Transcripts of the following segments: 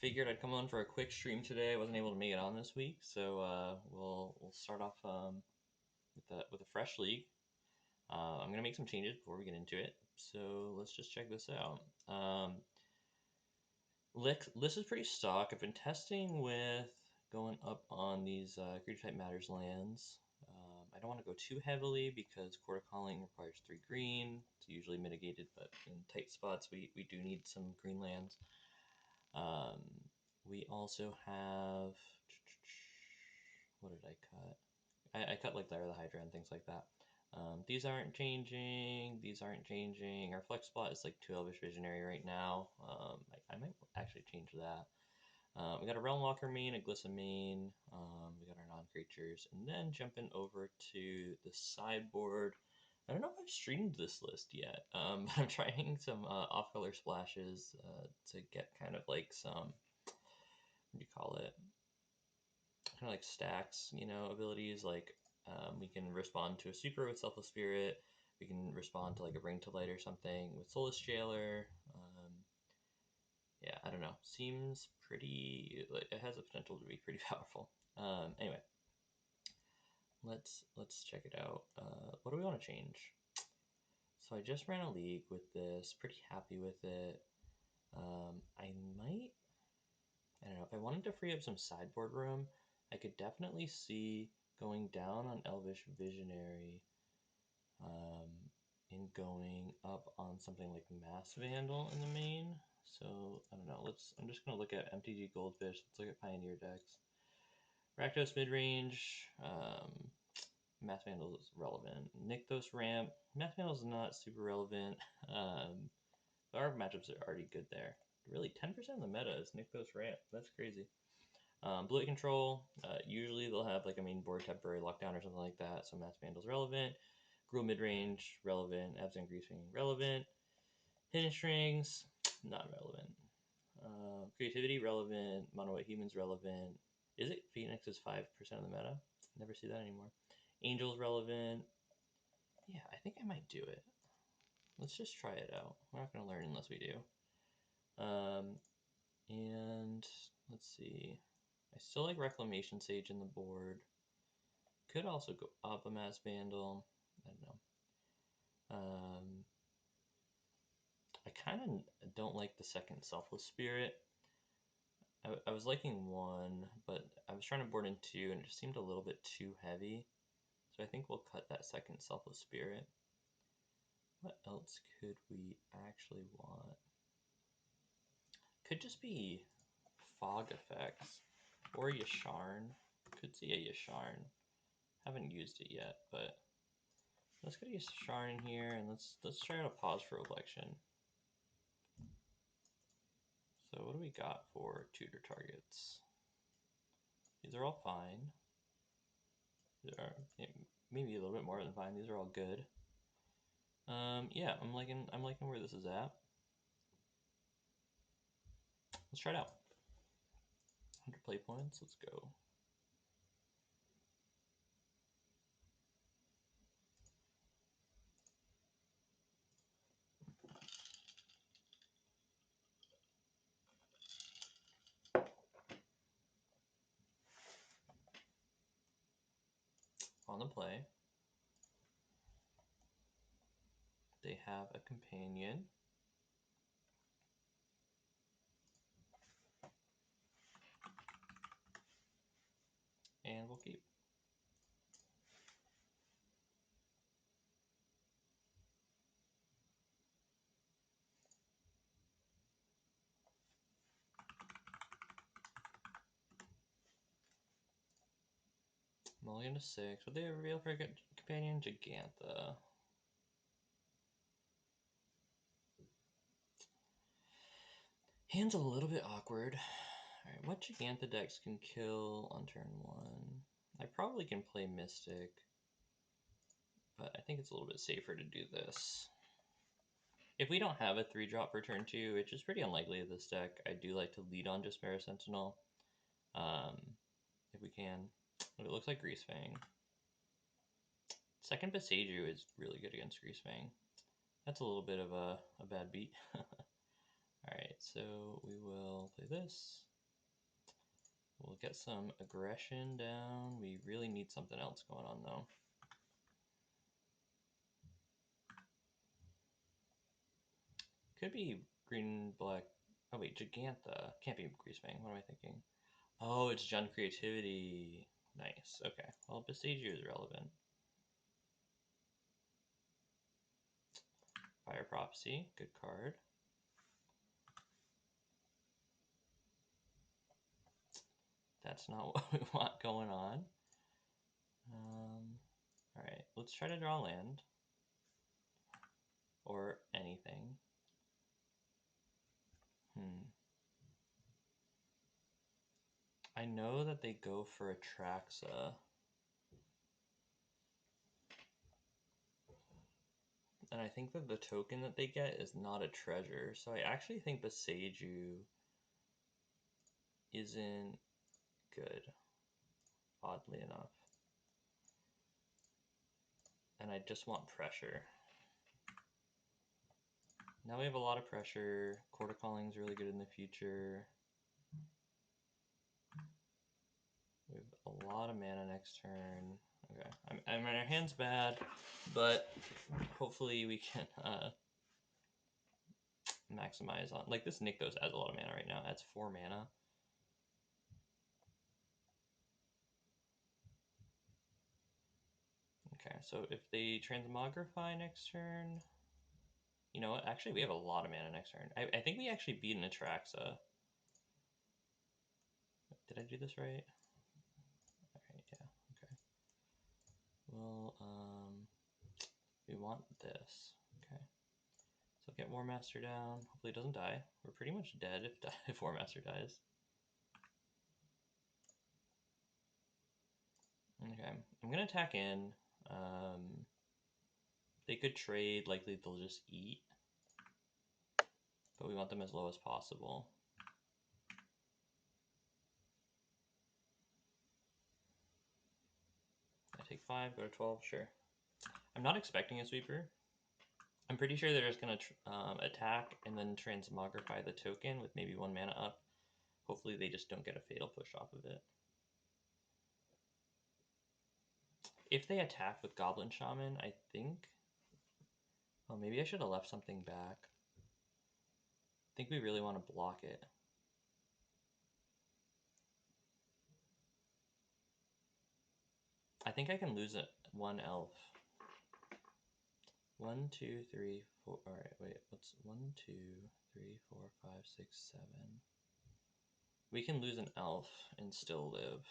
figured I'd come on for a quick stream today. I wasn't able to make it on this week, so we'll start off with a fresh league. I'm gonna make some changes before we get into it, so let's just check this out. List is pretty stock. I've been testing with going up on these creature type matters lands. I don't want to go too heavily because Chord of Calling requires 3 green. It's usually mitigated, but in tight spots we do need some green lands. We also have, what did I cut? I cut like Lair of the Hydra and things like that. These aren't changing. These aren't changing. Our flex spot is like 2 Elvish Visionary right now. I might actually change that. We got a Realmwalker main, a Glissa main. We got our non-creatures. And then jumping over to the sideboard. I don't know if I've streamed this list yet, but I'm trying some off-color splashes to get kind of like some, what do you call it? Kind of like stacks, abilities. Like we can respond to a super with Selfless Spirit. We can respond to like a Bring to Light or something with Soulless Jailer. Yeah, I don't know. Seems pretty. Like, it has the potential to be pretty powerful. Anyway, let's check it out. What do we want to change? So I just ran a league with this. Pretty happy with it. I don't know, if I wanted to free up some sideboard room, I could definitely see going down on Elvish Visionary and going up on something like Masked Vandal in the main. So, I don't know, I'm just going to look at MTG Goldfish. Let's look at Pioneer decks. Rakdos midrange, Masked Vandal is relevant. Nykthos ramp, Masked Vandal is not super relevant. Our matchups are already good there. Really, 10% of the meta is Nykthos ramp. That's crazy. Blue control, usually they'll have like a main board temporary lockdown or something like that, so Masked Vandal's relevant. Gruul midrange, relevant. Absent Greasing, relevant. Hidden Strings, not relevant. Creativity, relevant. Mono White Humans, relevant. Is it Phoenix is 5% of the meta? Never see that anymore. Angels, relevant. Yeah, I think I might do it. Let's just try it out. We're not going to learn unless we do. And let's see. I still like Reclamation Sage in the board. Could also go up a Masked Vandal. I don't know. I kind of don't like the second Selfless Spirit. I was liking 1, but I was trying to board in 2, and it just seemed a little bit too heavy. So I think we'll cut that second Selfless Spirit. What else could we actually want? Could just be Fog Effects or Yasharn. Could see a Yasharn. Haven't used it yet, but let's get a Yasharn in here, and let's try to pause for reflection. So what do we got for tutor targets? These are all fine. These are maybe a little bit more than fine. These are all good. Yeah, I'm liking where this is at. Let's try it out. 100 play points. Let's go. On the play, they have a companion. And we'll keep. Mulligan to 6. Would they reveal for a companion? Gigantha. Hand's a little bit awkward. Alright, what Gigantha decks can kill on turn 1? I probably can play Mystic, but I think it's a little bit safer to do this. If we don't have a 3-drop for turn 2, which is pretty unlikely of this deck, I do like to lead on Jaspera Sentinel. If we can. But it looks like Greasefang. Second Boseiju is really good against Greasefang. That's a little bit of a bad beat. Alright, so we will play this. We'll get some aggression down. We really need something else going on, though. Could be green, black. Oh, wait, Gigantha. Can't be Greasebang. What am I thinking? Oh, it's Jund Creativity. Nice. Okay. Well, Boseiju is relevant. Fire Prophecy. Good card. That's not what we want going on. Alright, let's try to draw land. Or anything. I know that they go for Atraxa. And I think that the token that they get is not a treasure. So I actually think Boseiju isn't good, oddly enough. And I just want pressure. Now we have a lot of pressure. Chord of Calling is really good in the future. We have a lot of mana next turn. Okay, I mean, our hand's bad, but hopefully we can maximize on... Like, this Nykthos adds a lot of mana right now. Adds 4 mana. Okay, so if they Transmogrify next turn... You know what? Actually, we have a lot of mana next turn. I think we actually beat an Atraxa. Did I do this right? Alright, yeah, okay. Well, we want this. Okay. So get Warmaster down. Hopefully it doesn't die. We're pretty much dead if Warmaster dies. Okay, I'm gonna attack in. They could trade, likely they'll just eat. But we want them as low as possible. I take 5, go to 12, sure. I'm not expecting a sweeper. I'm pretty sure they're just going to attack and then Transmogrify the token with maybe 1 mana up. Hopefully they just don't get a fatal push off of it. If they attack with Goblin Shaman, I think... Oh, maybe I should have left something back. I think we really want to block it. I think I can lose it 1 elf. 1, 2, 3, 4. Alright, wait. What's 1, 2, 3, 4, 5, 6, 7. We can lose an elf and still live.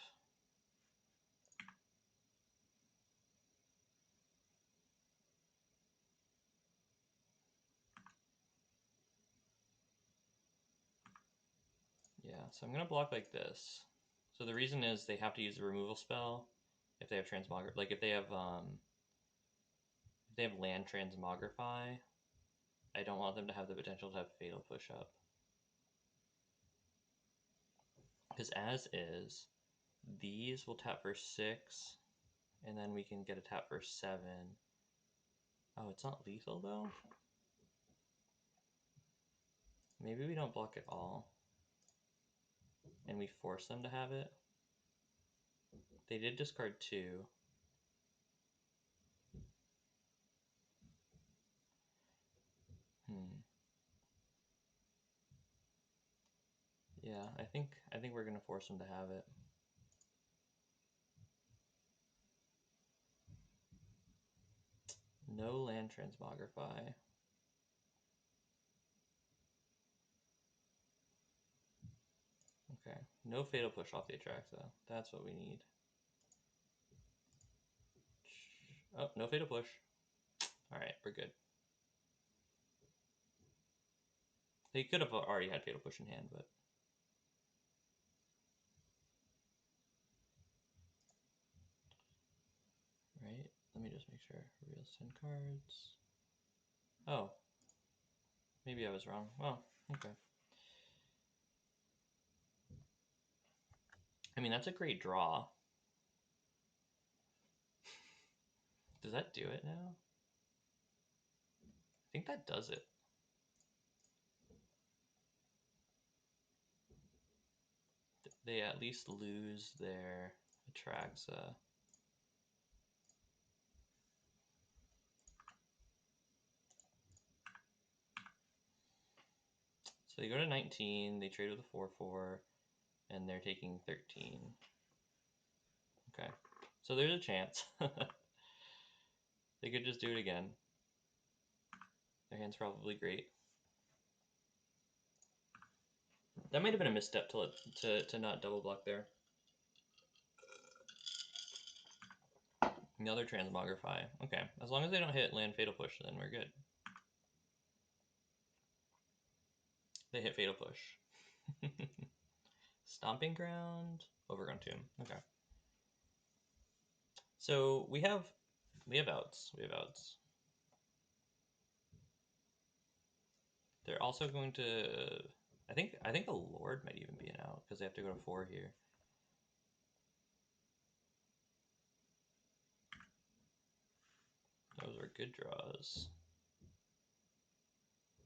Yeah, so I'm going to block like this. So the reason is they have to use the removal spell if they have Transmogrify. Like if they have land Transmogrify, I don't want them to have the potential to have fatal push up. Because as is, these will tap for 6, and then we can get a tap for 7. Oh, it's not lethal though? Maybe we don't block at all. And we force them to have it. They did discard 2. Yeah, I think we're gonna force them to have it. No land Transmogrify. Okay, no fatal push off the Atraxa. That's what we need. Oh, no fatal push. Alright, we're good. They could have already had fatal push in hand, but... Right, let me just make sure. Real 10 cards. Oh. Maybe I was wrong. Well, okay. I mean, that's a great draw. Does that do it now? I think that does it. they at least lose their Atraxa. So they go to 19, they trade with a 4/4, and they're taking 13. Okay, so there's a chance. They could just do it again. Their hand's probably great. That might have been a misstep to not double block there. Another Transmogrify. Okay, as long as they don't hit land Fatal Push, then we're good. They hit Fatal Push. Stomping Ground, Overgrown Tomb. Okay. So we have outs. We have outs. They're also going to. I think a Lord might even be an out because they have to go to 4 here. Those are good draws.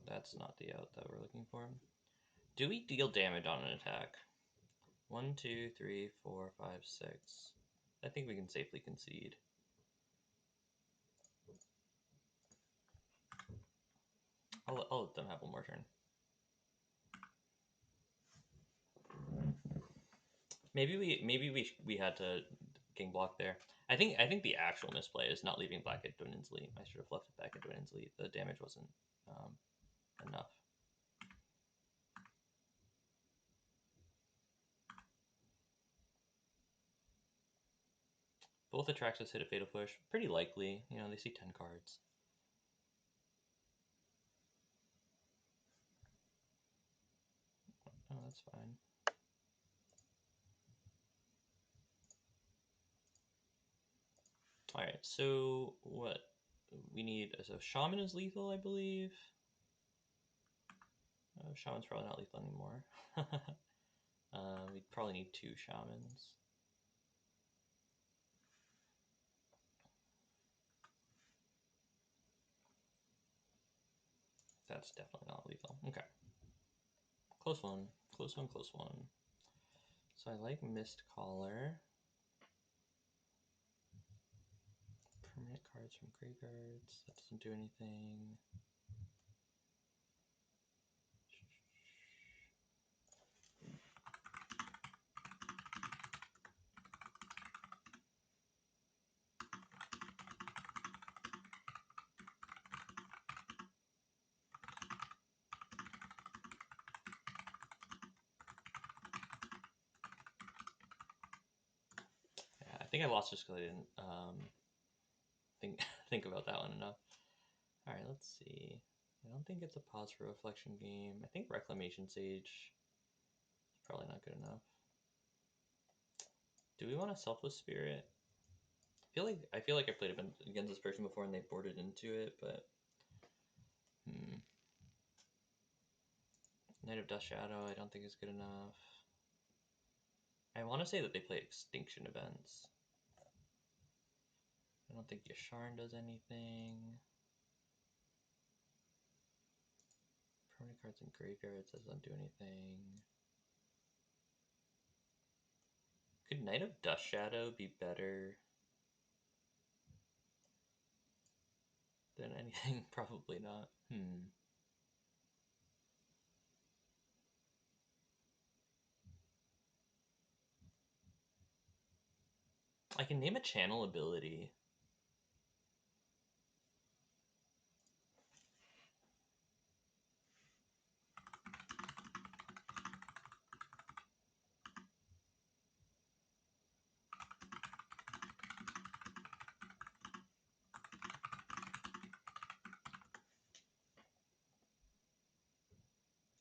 That's not the out that we're looking for. Do we deal damage on an attack? 1, 2, 3, 4, 5, 6. I think we can safely concede. I'll let them have one more turn. Maybe we had to king block there. I think the actual misplay is not leaving black at Dwynen's Leap. I should have left it back at Dwynen's Leap. The damage wasn't enough. Both Atraxas hit a Fatal Push. Pretty likely. You know, they see 10 cards. Oh, that's fine. Alright, so what we need is a Shaman is lethal, I believe. Shaman's probably not lethal anymore. We probably need 2 Shamans. That's definitely not lethal. Okay. Close one. Close one, close one. So I like Mistcaller. Permanent cards from graveyards. That doesn't do anything. Yeah, I think I lost just because I didn't think about that one enough. All right, let's see. I don't think it's a pause for reflection game. I think Reclamation Sage is probably not good enough. Do we want a Selfless Spirit? I feel like I played against this person before and they boarded into it, but Knight of Dust Shadow I don't think is good enough. I want to say that they play Extinction Events. I don't think Yasharn does anything. Permanent cards in graveyards doesn't do anything. Could Knight of Dust Shadow be better than anything? Probably not. I can name a channel ability.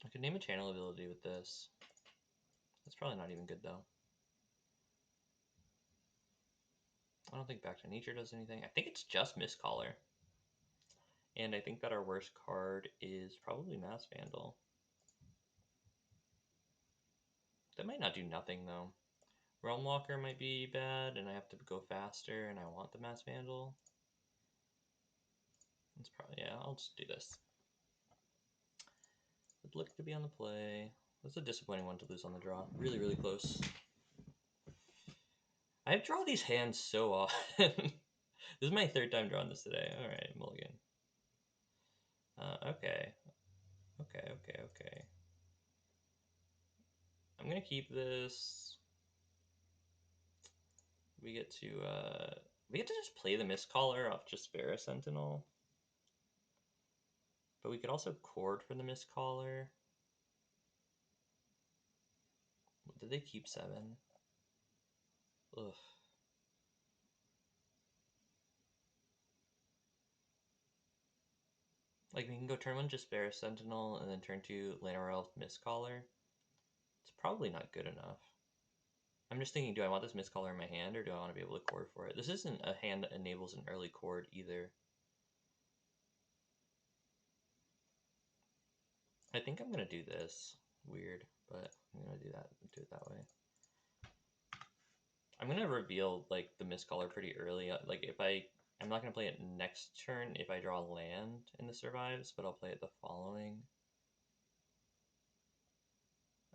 I could name a channel ability with this. That's probably not even good though. I don't think Back to Nature does anything. I think it's just Mistcaller. And I think that our worst card is probably Masked Vandal. That might not do nothing though. Realmwalker might be bad, and I have to go faster, and I want the Masked Vandal. It's probably, yeah, I'll just do this. Would look to be on the play. That's a disappointing one to lose on the draw. Really, really close. I draw these hands so often. This is my third time drawing this today. All right, mulligan. Okay. Okay. I'm gonna keep this. We get to just play the Mistcaller off Jaspera Sentinel. But we could also Chord for the Mistcaller. Did they keep 7? Ugh. Like, we can go turn 1 Jaspera Sentinel and then turn 2 Llanowar Elves Mistcaller. It's probably not good enough. I'm just thinking, do I want this Mistcaller in my hand, or do I want to be able to Chord for it? This isn't a hand that enables an early Chord either. I think I'm going to do this. Weird, but I'm going to do it that way. I'm going to reveal, like, the Mistcaller pretty early. Like, I'm not going to play it next turn if I draw land and this survives, but I'll play it the following.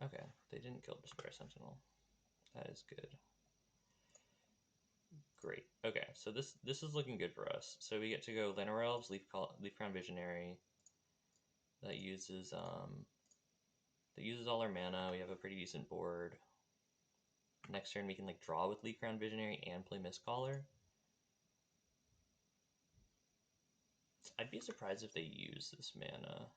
Okay, they didn't kill Jaspera Sentinel. That is good. Great. Okay, so this is looking good for us. So we get to go Llanowar Elves, Leafcrown Visionary. That uses all our mana. We have a pretty decent board. Next turn we can like draw with Leafcrown Visionary and play Mistcaller. I'd be surprised if they use this mana.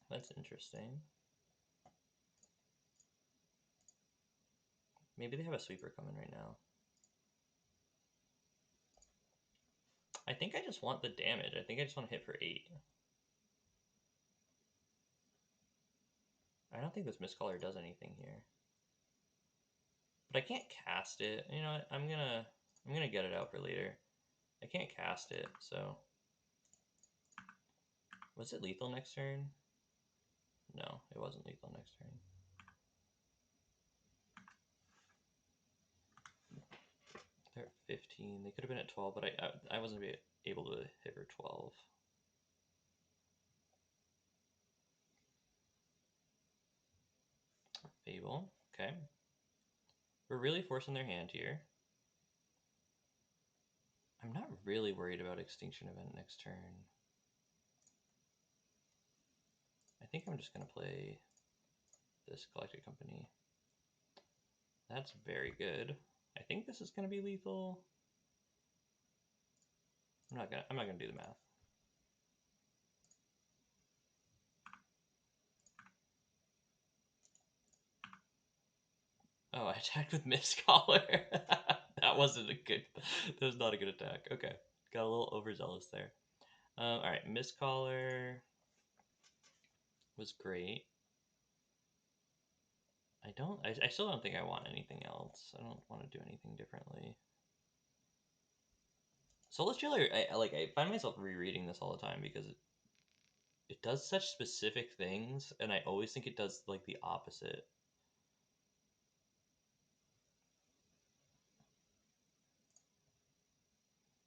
That's interesting. Maybe they have a sweeper coming right now. I think I just want the damage. I think I just want to hit for 8. I don't think this Mistcaller does anything here. But I can't cast it. You know what? I'm gonna get it out for later. I can't cast it, so. Was it lethal next turn? No, it wasn't lethal next turn. They're at 15. They could have been at 12, but I wasn't able to hit for 12. Fable. Okay. We're really forcing their hand here. I'm not really worried about Extinction Event next turn. I think I'm just going to play this Galactic Company. That's very good. I think this is going to be lethal. I'm not gonna do the math. Oh, I attacked with Mistcaller. That was not a good attack. Okay, got a little overzealous there. All right, Mistcaller was great. I still don't think I want anything else. I don't want to do anything differently. Soulless Jailer, I find myself rereading this all the time because it does such specific things, and I always think it does like the opposite.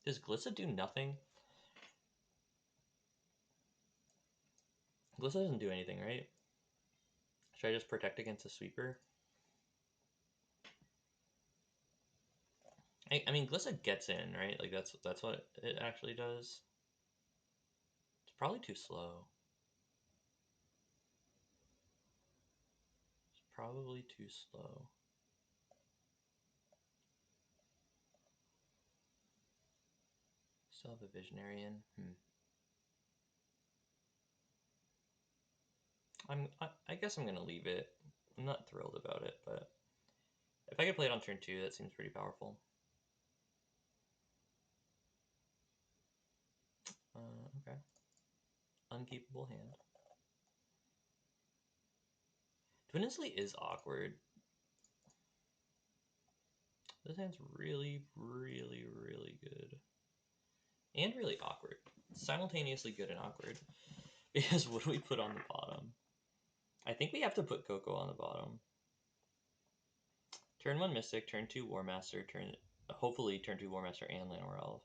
Does Glissa do nothing? Glissa doesn't do anything, right? Should I just protect against a sweeper? I mean, Glissa gets in, right? Like that's what it actually does. It's probably too slow. It's probably too slow. Still have a Visionary in. I guess I'm gonna leave it. I'm not thrilled about it, but if I could play it on turn 2, that seems pretty powerful. Okay. Unkeepable hand. Dwynen is awkward. This hand's really, really, really good. And really awkward. Simultaneously good and awkward. Because what do we put on the bottom? I think we have to put Coco on the bottom. Turn 1 Mystic, turn 2 Warmaster, hopefully turn 2 Warmaster and Llanowar Elf.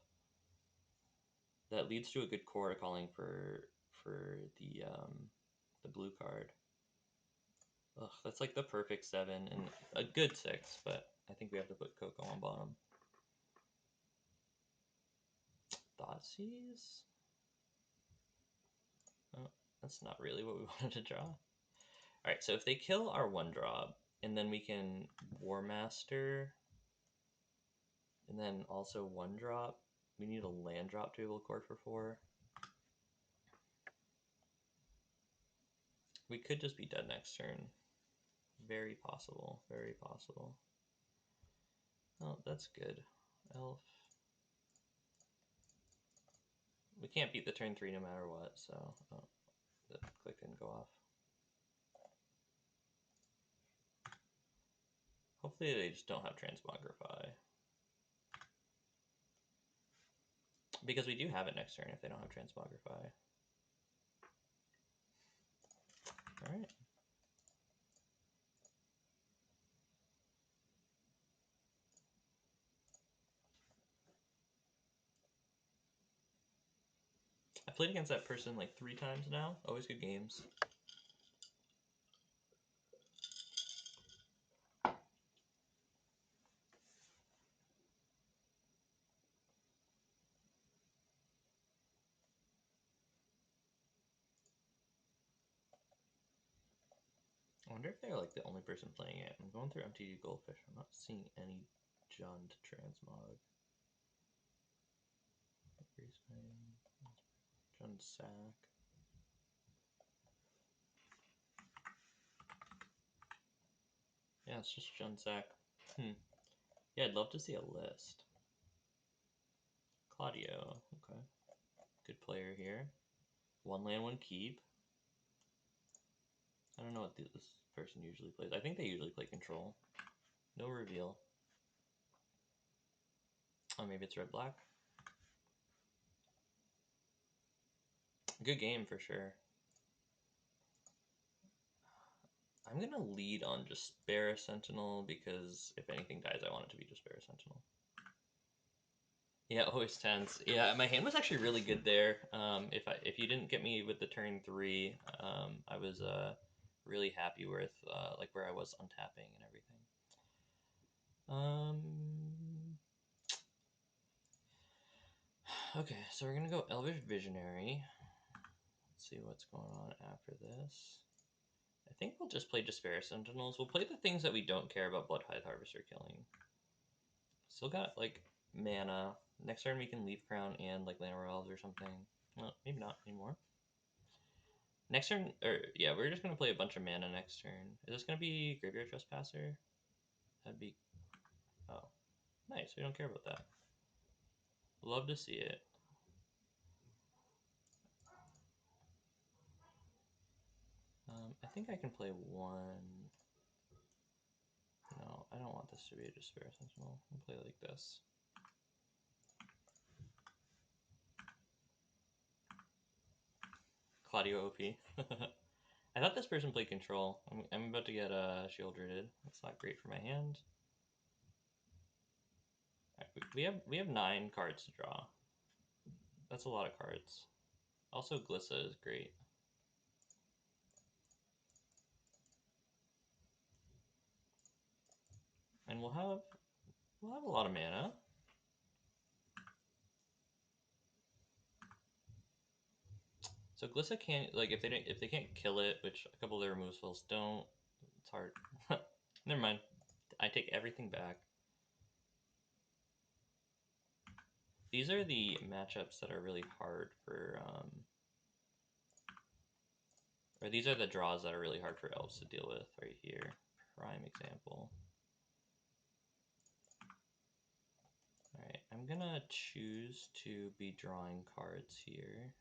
That leads to a good Chord of Calling for for the blue card. Ugh, that's like the perfect 7 and a good 6, but I think we have to put Coco on bottom. Thoughtseize? Oh, that's not really what we wanted to draw. Alright, so if they kill our 1-drop, and then we can Warmaster, and then also 1-drop, we need a land drop to be able to core for 4. We could just be dead next turn. Very possible, very possible. Oh, that's good. Elf. We can't beat the turn 3 no matter what, so oh, the click didn't go off. Hopefully they just don't have Transmogrify. Because we do have it next turn if they don't have Transmogrify. Alright. I played against that person like 3 times now. Always good games. I wonder if they're like the only person playing it. I'm going through MTG Goldfish. I'm not seeing any Jund Transmog. Jund Sack. Yeah, it's just Jund Sack. Yeah, I'd love to see a list. Claudio, okay. Good player here. 1 land, 1 keep. I don't know what this person usually plays. I think they usually play control. No reveal. Oh, maybe it's red-black. Good game for sure. I'm gonna lead on Jaspera Sentinel because if anything dies, I want it to be Jaspera Sentinel. Yeah, always tense. Yeah, my hand was actually really good there. If you didn't get me with the turn 3, I was really happy with like where I was untapping and everything. Okay, so we're gonna go Elvish Visionary. Let's see what's going on after this. I think we'll just play Jaspera Sentinels. We'll play the things that we don't care about Bloodtithe Harvester killing. Still got like mana. Next turn we can Leaf Crown and like Llanowar Elves or something. Well, maybe not anymore. Next turn, or yeah, we're just gonna play a bunch of mana next turn. Is this gonna be Graveyard Trespasser? That'd be, oh, nice. We don't care about that. Love to see it. I think I can play 1. No, I don't want this to be a Jaspera Sentinel. I'll play like this. Claudio OP. I thought this person played control. I'm about to get shield rooted. That's not great for my hand. Right, we have 9 cards to draw. That's a lot of cards. Also, Glissa is great. And we'll have a lot of mana. So Glissa can't, like, if they can't kill it, which a couple of their remove spells don't. It's hard. Never mind. I take everything back. These are the matchups that are really hard for, or these are the draws that are really hard for elves to deal with right here. Prime example. Alright, I'm gonna choose to be drawing cards here.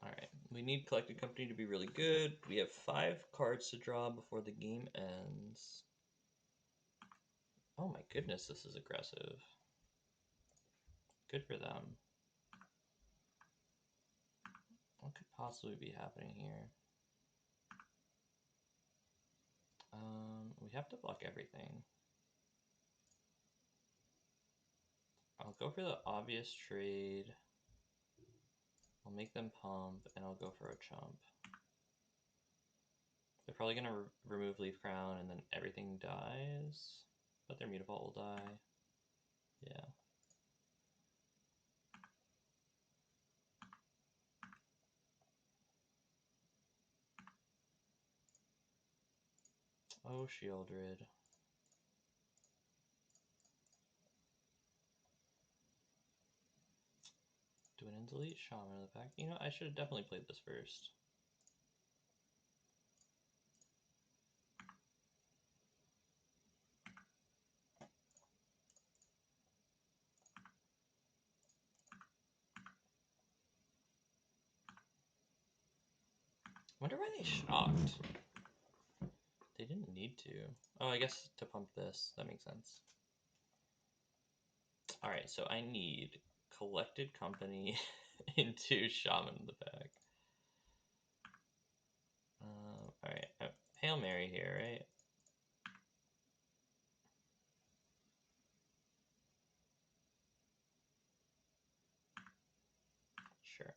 Alright, We need Collected Company to be really good. We have 5 cards to draw before the game ends. Oh my goodness, this is aggressive. Good for them. What could possibly be happening here? We have to block everything. I'll go for the obvious trade. I'll make them pump, and I'll go for a chump. They're probably going to remove Leaf Crown, and then everything dies. But their Mutavault will die. Yeah. Oh, Shieldred. Dwynen delete Shaman in the pack. You know, I should have definitely played this first. Wonder why they shocked. They didn't need to. Oh, I guess to pump this. That makes sense. Alright, so I need Collected Company into Shaman in the back. Alright, Hail Mary here, right? Sure.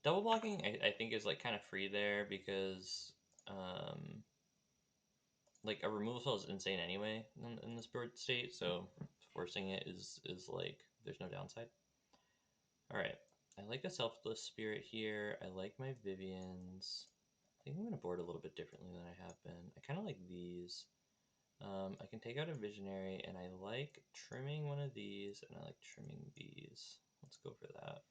Double blocking, I think, is like kind of free there because like a removal spell is insane anyway in this board state, so forcing it is like there's no downside. All right, I like a Selfless Spirit here. I like my Viviens. I think I'm gonna board a little bit differently than I have been. I kind of like these. I can take out a Visionary, and I like trimming one of these, and I like trimming these. Let's go for that.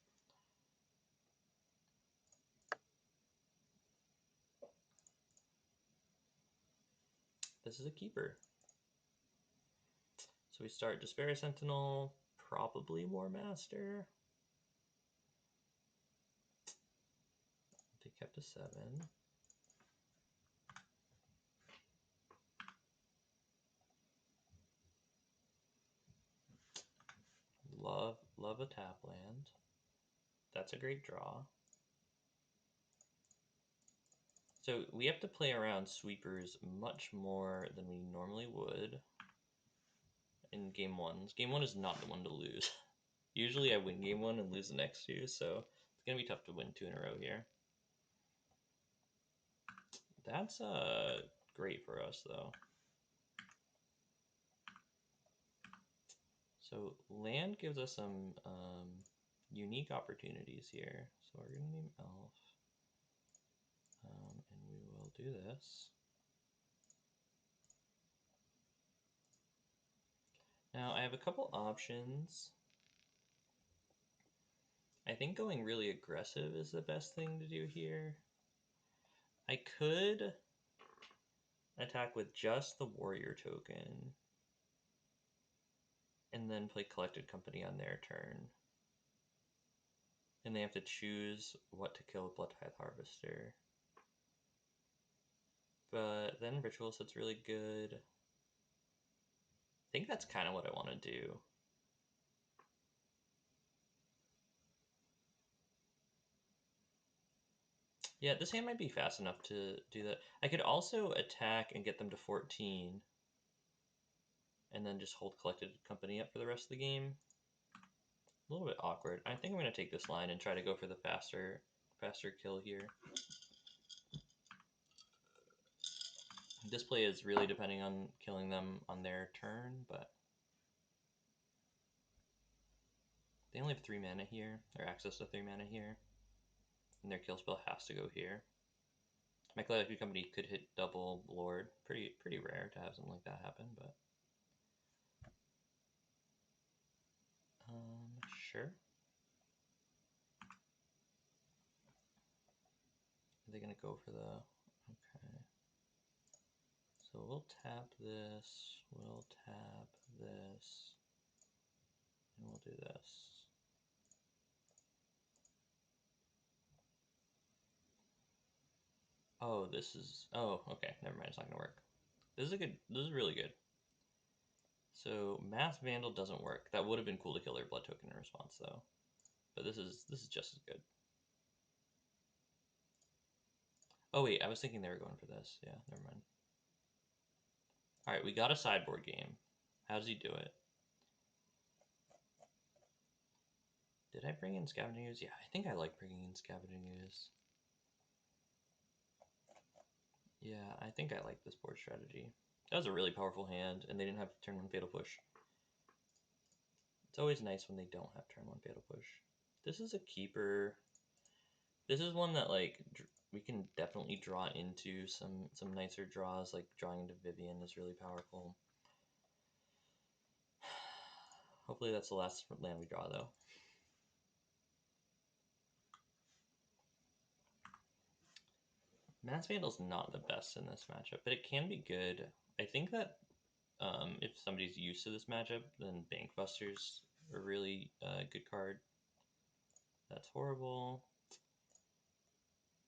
This is a keeper. So we start Jaspera Sentinel, probably Warmaster. They kept a 7. Love a tap land. That's a great draw. So we have to play around sweepers much more than we normally would in game ones. Game one is not the one to lose. Usually I win game one and lose the next two, so it's gonna be tough to win 2 in a row here. That's great for us though. So land gives us some unique opportunities here. So we're gonna name Elf. And we will do this. Now I have a couple options. I think going really aggressive is the best thing to do here. I could attack with just the warrior token and then play Collected Company on their turn. And they have to choose what to kill with Bloodtithe Harvester. But then Ritual Set's really good. I think that's kind of what I want to do. Yeah, this hand might be fast enough to do that. I could also attack and get them to 14. And then just hold Collected Company up for the rest of the game. A little bit awkward. I think I'm going to take this line and try to go for the faster kill here. This play is really depending on killing them on their turn, but they only have 3 mana here, or access to 3 mana here, and their kill spell has to go here. My Collected Company could hit double Lord. Pretty rare to have something like that happen, but sure. Are they gonna go for the okay? So we'll tap this, we'll tap this, and we'll do this. Oh, this is... Oh, okay. Never mind. It's not going to work. This is a good... This is really good. So, Masked Vandal doesn't work. That would have been cool to kill their blood token in response, though. But this is just as good. Oh, wait. I was thinking they were going for this. Yeah, never mind. Alright, we got a sideboard game. How does he do it? Did I bring in Scavenging Ooze? Yeah, I think I like bringing in Scavenging Ooze. Yeah, I think I like this board strategy. That was a really powerful hand, and they didn't have turn 1 Fatal Push. It's always nice when they don't have turn 1 Fatal Push. This is a keeper. This is one that, like, we can definitely draw into some nicer draws, like drawing into Vivien is really powerful. Hopefully that's the last land we draw, though. Masked Vandal's not the best in this matchup, but it can be good. I think that if somebody's used to this matchup, then Bankbusters are a really good card. That's horrible.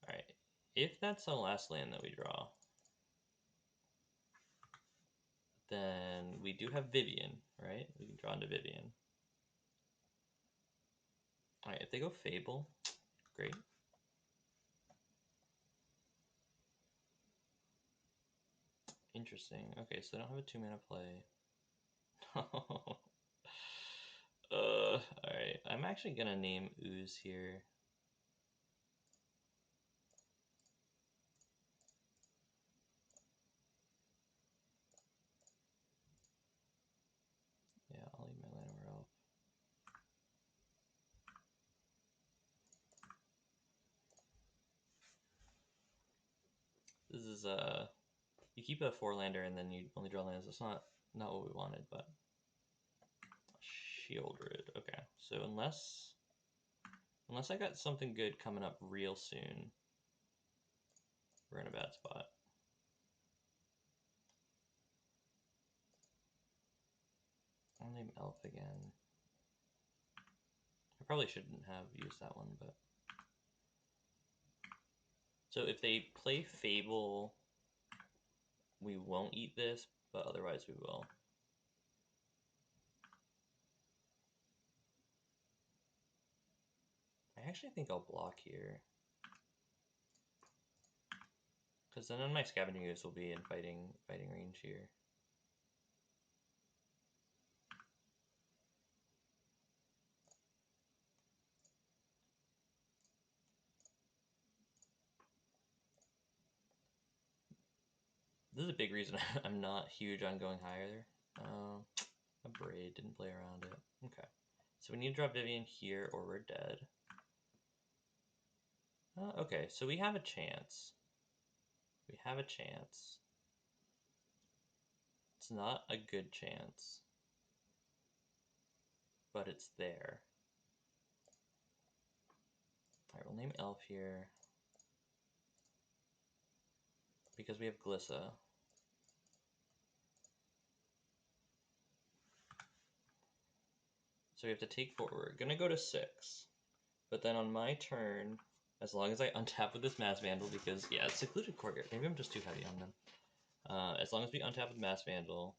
Alright, if that's the last land that we draw, then we do have Vivien, right? We can draw into Vivien. Alright, if they go Fable, great. Interesting. Okay, so they don't have a 2-mana play. Alright. I'm actually gonna name Ooze here. Yeah, I'll leave my Llanowar Elf. This is you keep a 4-lander and then you only draw lands. It's not what we wanted, but Shieldred. Okay, so unless I got something good coming up real soon, we're in a bad spot. I'll name Elf again. I probably shouldn't have used that one, but so if they play Fable, we won't eat this, but otherwise we will. I actually think I'll block here, because then my Scavenging Ooze will be in fighting range here. This is a big reason I'm not huge on going higher. A Braid, didn't play around it. Okay, so we need to drop Vivien here or we're dead. Okay, so we have a chance. We have a chance. It's not a good chance, but it's there. Alright, we'll name Elf here, because we have Glissa. So we have to take 4. We're gonna go to 6. But then on my turn, as long as I untap with this Masked Vandal, because, yeah, it's Secluded Courtyard. Maybe I'm just too heavy on them. As long as we untap with Masked Vandal,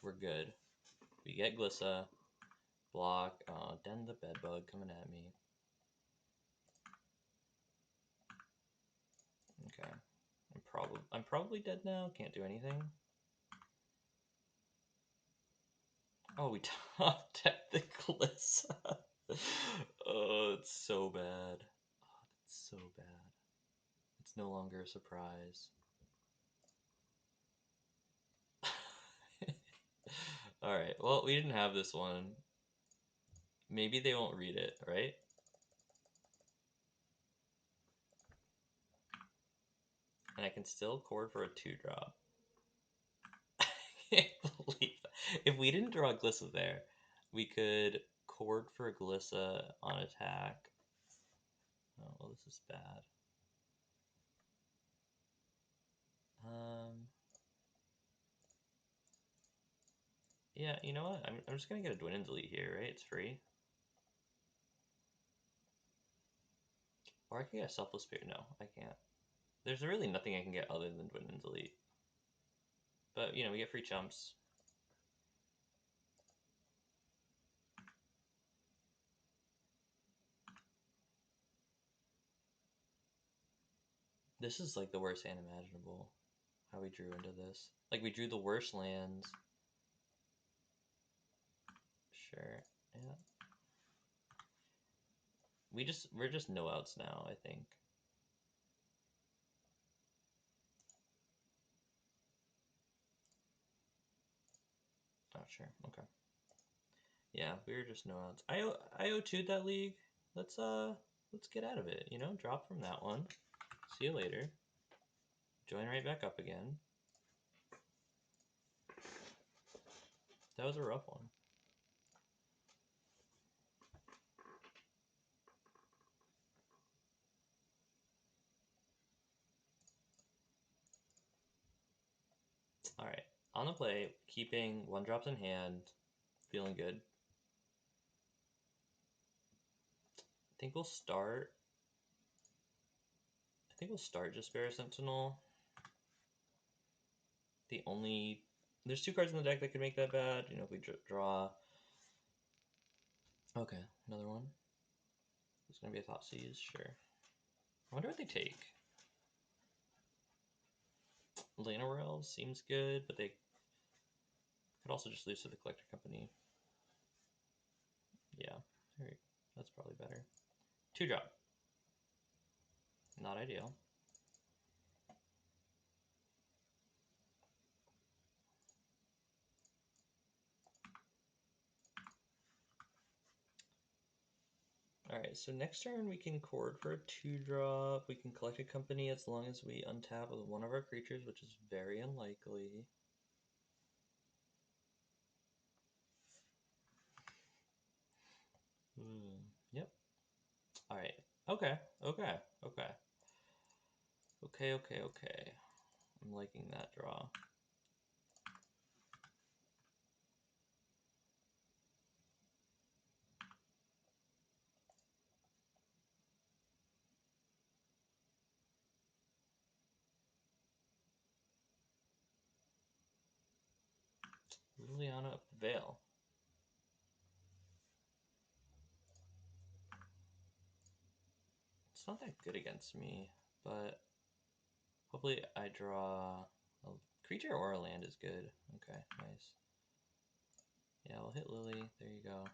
we're good. We get Glissa, block, Den the Bedbug coming at me. Okay. I'm probably dead now, can't do anything. Oh, we top decked the Glissa. Oh, it's so bad. Oh, it's so bad. It's no longer a surprise. Alright, well, we didn't have this one. Maybe they won't read it, right? And I can still chord for a 2-drop. I can't believe that. If we didn't draw Glissa there, we could chord for a Glissa on attack. Oh, well, this is bad. Yeah, you know what? I'm just gonna get a Dwynen delete here, right? It's free. Or I can get a Selfless Spirit. No, I can't. There's really nothing I can get other than Dwynen's Elite. But, you know, we get free chumps. This is like the worst hand imaginable. How we drew into this. Like, we drew the worst lands. Sure, yeah. We're just no outs now, I think. Oh, sure, okay. Yeah, we were just no outs. I O2'd that league. Let's get out of it, you know? Drop from that one. See you later. Join right back up again. That was a rough one. Alright. On the play, keeping 1-drops in hand. Feeling good. I think we'll start Jaspera Sentinel. There's 2 cards in the deck that could make that bad. You know, if we draw. Okay, another one. It's gonna be a Thoughtseize, sure. I wonder what they take. Llanowar Elves seems good, but they could also just lose to the Collector Company. Yeah, that's probably better. 2-drop. Not ideal. Alright, so next turn we can Chord for a 2-drop. We can Collect a Company as long as we untap with one of our creatures, which is very unlikely. Yep. Alright. Okay. I'm liking that draw. Liliana Veil. It's not that good against me, but hopefully I draw a creature or a land is good. Okay, nice. Yeah, we'll hit Lily. There you go.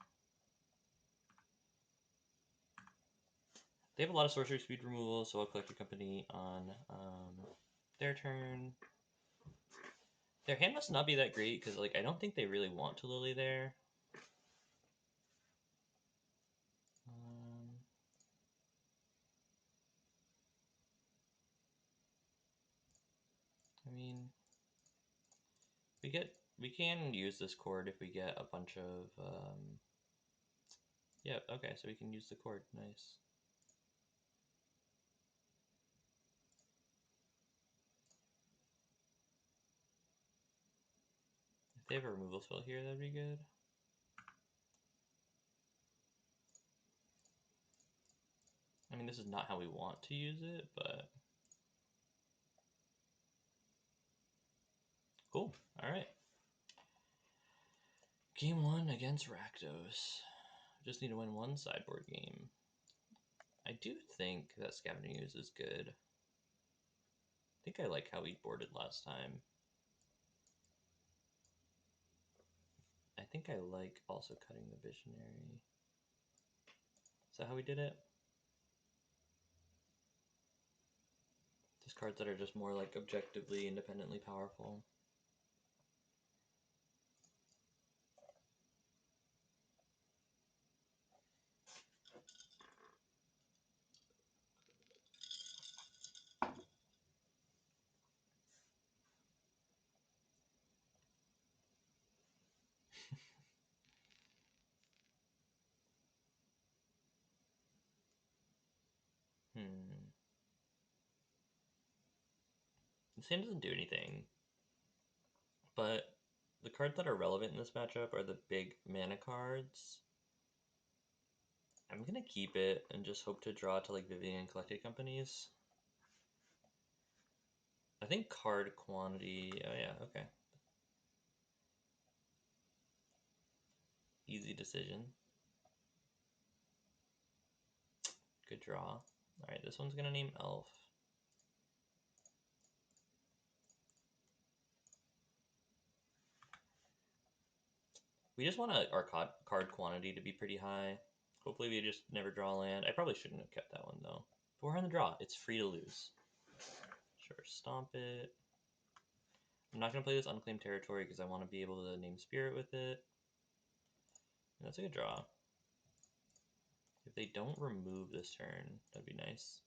They have a lot of sorcery speed removal, so I'll Collect a Company on their turn. Their hand must not be that great, because like I don't think they really want to Lily there. I mean, we can use this Chord if we get a bunch of yeah, okay, so we can use the Chord. Nice. If they have a removal spell here, that'd be good. I mean, this is not how we want to use it, but cool. All right. Game 1 against Rakdos. Just need to win one sideboard game. I do think that Scavenging Ooze is good. I think I like how we boarded last time. I think I like also cutting the Visionary. Is that how we did it? Just cards that are just more like objectively, independently powerful. This hand doesn't do anything. But the cards that are relevant in this matchup are the big mana cards. I'm gonna keep it and just hope to draw to like Vivien and Collected Companies. I think card quantity. Oh yeah, okay. Easy decision. Good draw. Alright, this one's gonna name Elf. We just want our card quantity to be pretty high. Hopefully we just never draw land. I probably shouldn't have kept that one though. But we're on the draw. It's free to lose. Sure, stomp it. I'm not going to play this Unclaimed Territory because I want to be able to name Spirit with it. And that's a good draw. If they don't remove this turn, that'd be nice.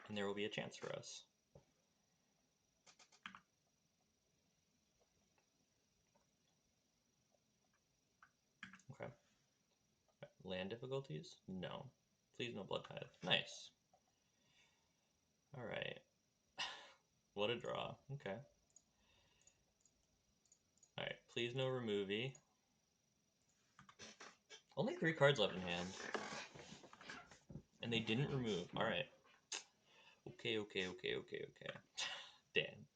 And there will be a chance for us. Okay. Land difficulties? No. Please no Blood Tithe. Nice. Alright. What a draw. Okay. Alright, please no removey. Only 3 cards left in hand. And they didn't remove. Alright. Okay. Damn.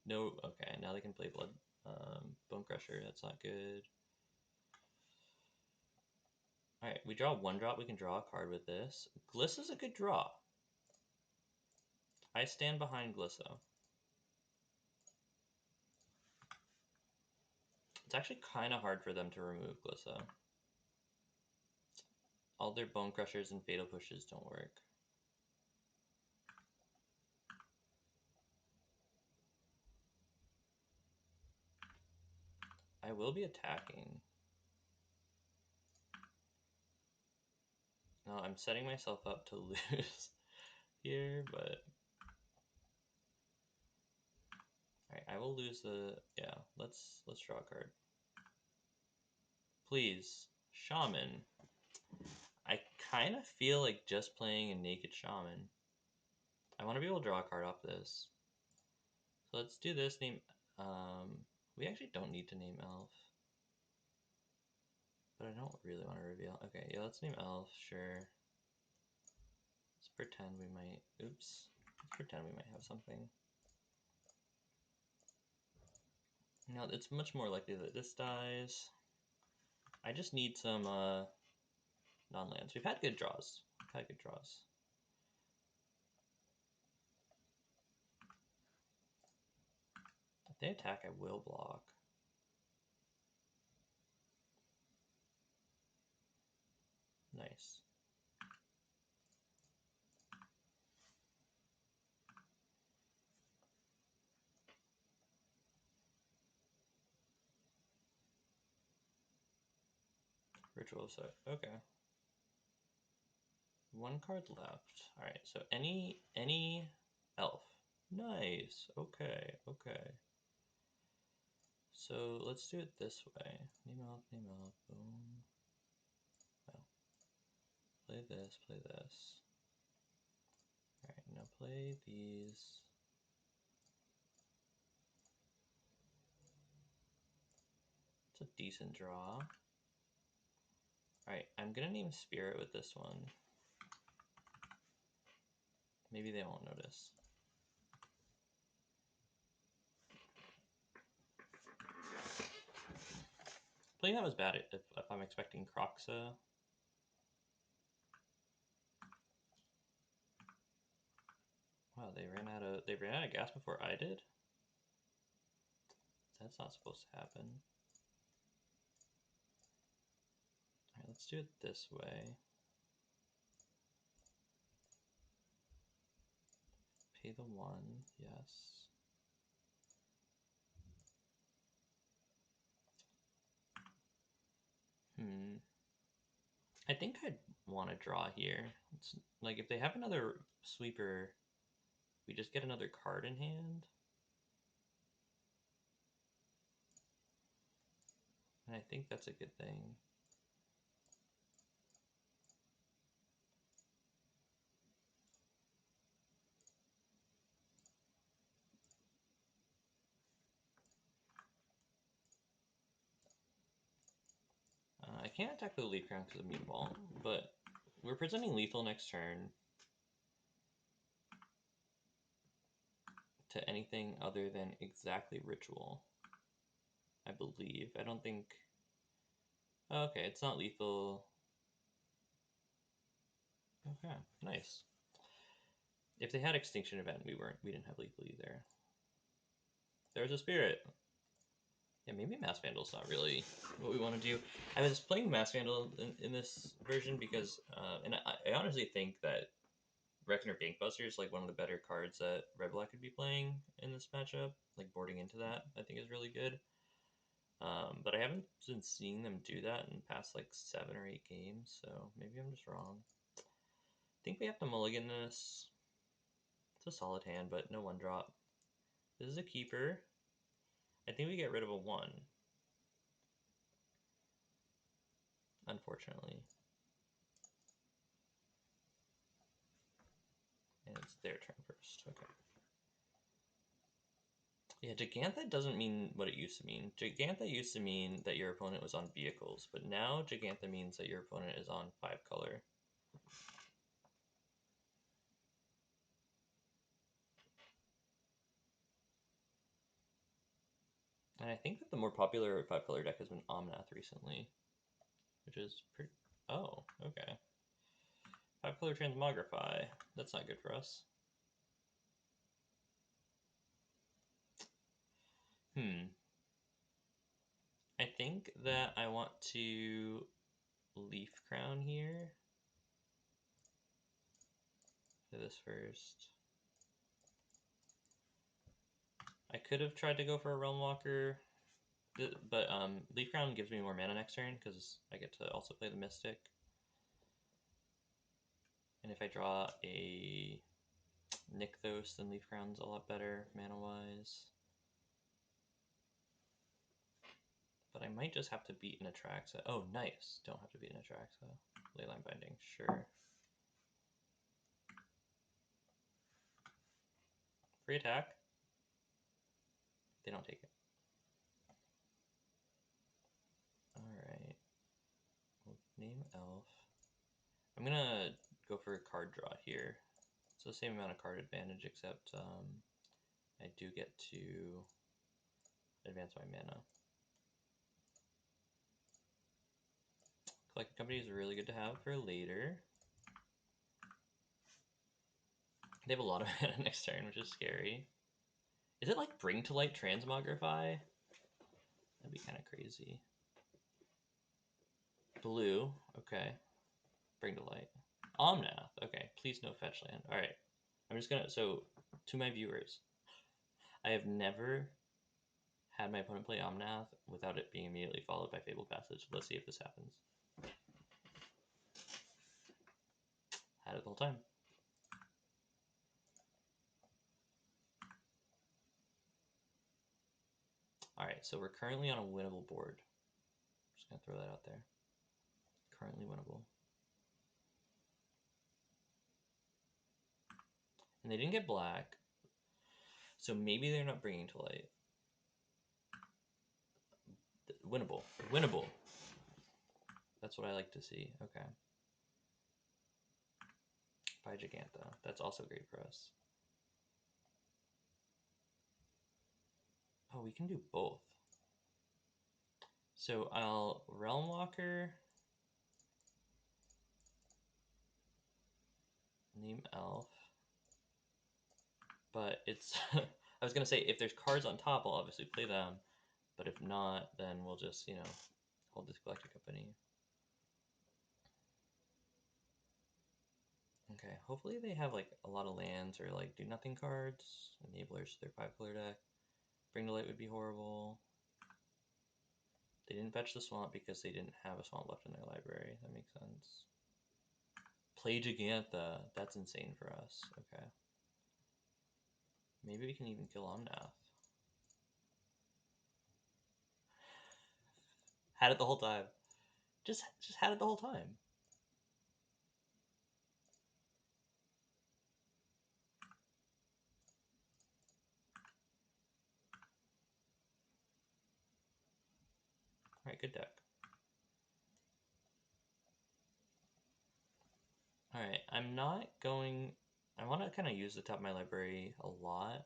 No, okay, now they can play Blood. Bone Crusher, that's not good. Alright, we draw 1-drop, we can draw a card with this. Glissa's a good draw. I stand behind Glissa. It's actually kind of hard for them to remove Glissa. All their Bone Crushers and Fatal Pushes don't work. I will be attacking. No, I'm setting myself up to lose here, but... Alright, I will lose the... Yeah, let's draw a card. Please, Shaman. I kind of feel like just playing a naked Shaman. I want to be able to draw a card off this. So let's do this. Name. We actually don't need to name Elf. But I don't really want to reveal. Okay, yeah, let's name Elf, sure. Let's pretend we might... Oops. Let's pretend we might have something. Now, it's much more likely that this dies. I just need some non-lands. We've had good draws. If they attack, I will block. Nice. Ritual set. Okay. 1 card left. Alright, so any elf. Nice. Okay. So let's do it this way. Name elf, boom. Well, play this. Alright, now play these. It's a decent draw. Alright, I'm gonna name Spirit with this one. Maybe they won't notice. Playing that was bad if I'm expecting Croxa. Wow, they ran out of gas before I did? That's not supposed to happen. Alright, let's do it this way. Pay the 1, yes. I think I'd want to draw here. It's like if they have another sweeper, we just get another card in hand. And I think that's a good thing. I can't attack the Leaf Crown because of Mute Ball, but we're presenting lethal next turn to anything other than exactly Ritual, I believe. I don't think... Oh, okay, it's not lethal. Okay, nice. If they had Extinction Event, we didn't have lethal either. There's a Spirit. Yeah, maybe Masked Vandal's not really what we want to do. I was playing Masked Vandal in this version because, and I honestly think that Reckoner Bankbuster is like one of the better cards that Red Black could be playing in this matchup. Like boarding into that, I think is really good. But I haven't been seeing them do that in past like 7 or 8 games, so maybe I'm just wrong. I think we have to mulligan this. It's a solid hand, but no 1-drop. This is a keeper. I think we get rid of a 1. Unfortunately. And it's their turn first. Okay. Yeah, Gigantha doesn't mean what it used to mean. Gigantha used to mean that your opponent was on vehicles, but now Gigantha means that your opponent is on 5 color. And I think that the more popular 5 color deck has been Omnath recently, which is pretty... Oh, okay. 5 color Transmogrify. That's not good for us. I think that I want to Leaf Crown here. Do this first. I could have tried to go for a Realmwalker, but Leaf Crown gives me more mana next turn because I get to also play the Mystic. And if I draw a Nykthos, then Leaf Crown's a lot better mana-wise. But I might just have to beat an Atraxa. Oh, nice. Don't have to beat an Atraxa. Leyline Binding, sure. Free attack. They don't take it. Alright. We'll name Elf. I'm gonna go for a card draw here. It's the same amount of card advantage, except I do get to advance my mana. Collected Company is really good to have for later. They have a lot of mana next turn, which is scary. Is it like Bring to Light Transmogrify? That'd be kind of crazy. Blue, okay. Bring to Light. Omnath, okay. Please no fetch land. Alright. I'm just gonna, so, to my viewers, I have never had my opponent play Omnath without it being immediately followed by Fabled Passage. Let's see if this happens. Had it the whole time. Alright, so we're currently on a winnable board. Just gonna throw that out there. Currently winnable. And they didn't get black, so maybe they're not bringing to light. Winnable. Winnable. That's what I like to see. Okay. By Gigantha. That's also great for us. Oh, we can do both. So I'll Realmwalker, name Elf, but it's, I was going to say, if there's cards on top, I'll obviously play them, but if not, then we'll just, you know, hold this Collected Company. Okay, hopefully they have like a lot of lands or like do nothing cards, enablers to their 5-color deck. Bring to Light would be horrible. They didn't fetch the swamp because they didn't have a swamp left in their library. That makes sense. Play Gigantha. That's insane for us. Okay. Maybe we can even kill Omnath. Had it the whole time. Just had it the whole time. Alright, good deck. Alright, I'm not going... I want to kind of use the top of my library a lot,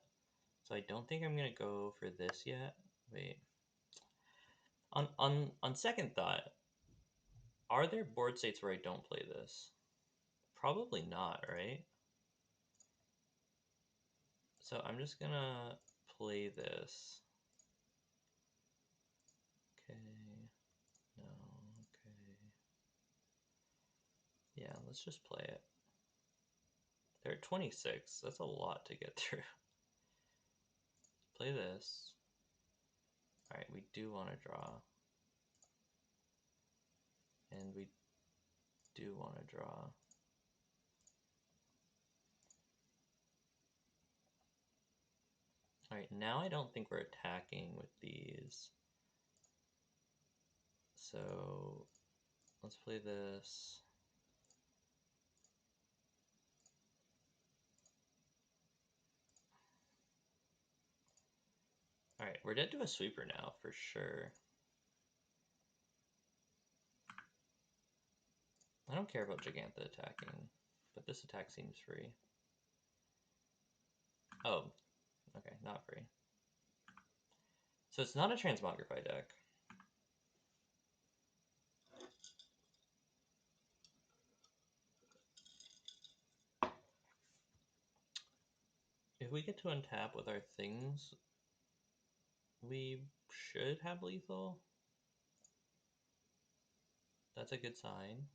so I don't think I'm going to go for this yet. Wait. On second thought, are there board states where I don't play this? Probably not, right? So I'm just going to play this. Okay. No, okay. Yeah, let's just play it. They're at 26. That's a lot to get through. Play this. Alright, we do want to draw. And we do want to draw. Alright, now I don't think we're attacking with these. So let's play this. Alright, we're dead to a sweeper now, for sure. I don't care about Gigantha attacking, but this attack seems free. Oh, okay, not free. So it's not a Transmogrify deck. If we get to untap with our things, we should have lethal. That's a good sign.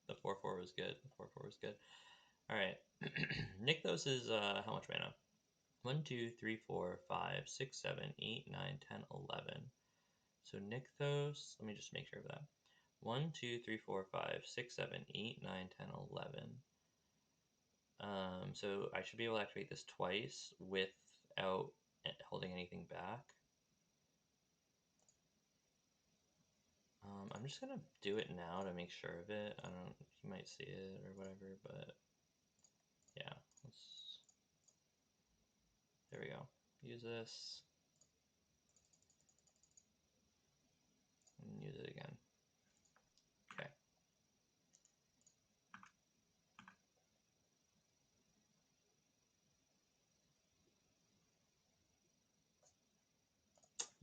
The 4/4 was good. The 4/4 was good. Alright. Nykthos is how much mana? 1, 2, 3, 4, 5, 6, 7, 8, 9, 10, 11. So Nykthos, let me just make sure of that. 1, 2, 3, 4, 5, 6, 7, 8, 9, 10, 11. So I should be able to activate this twice without holding anything back. I'm just gonna do it now to make sure of it. I don't, you might see it or whatever, but yeah, there we go. Use this and use it again. Okay.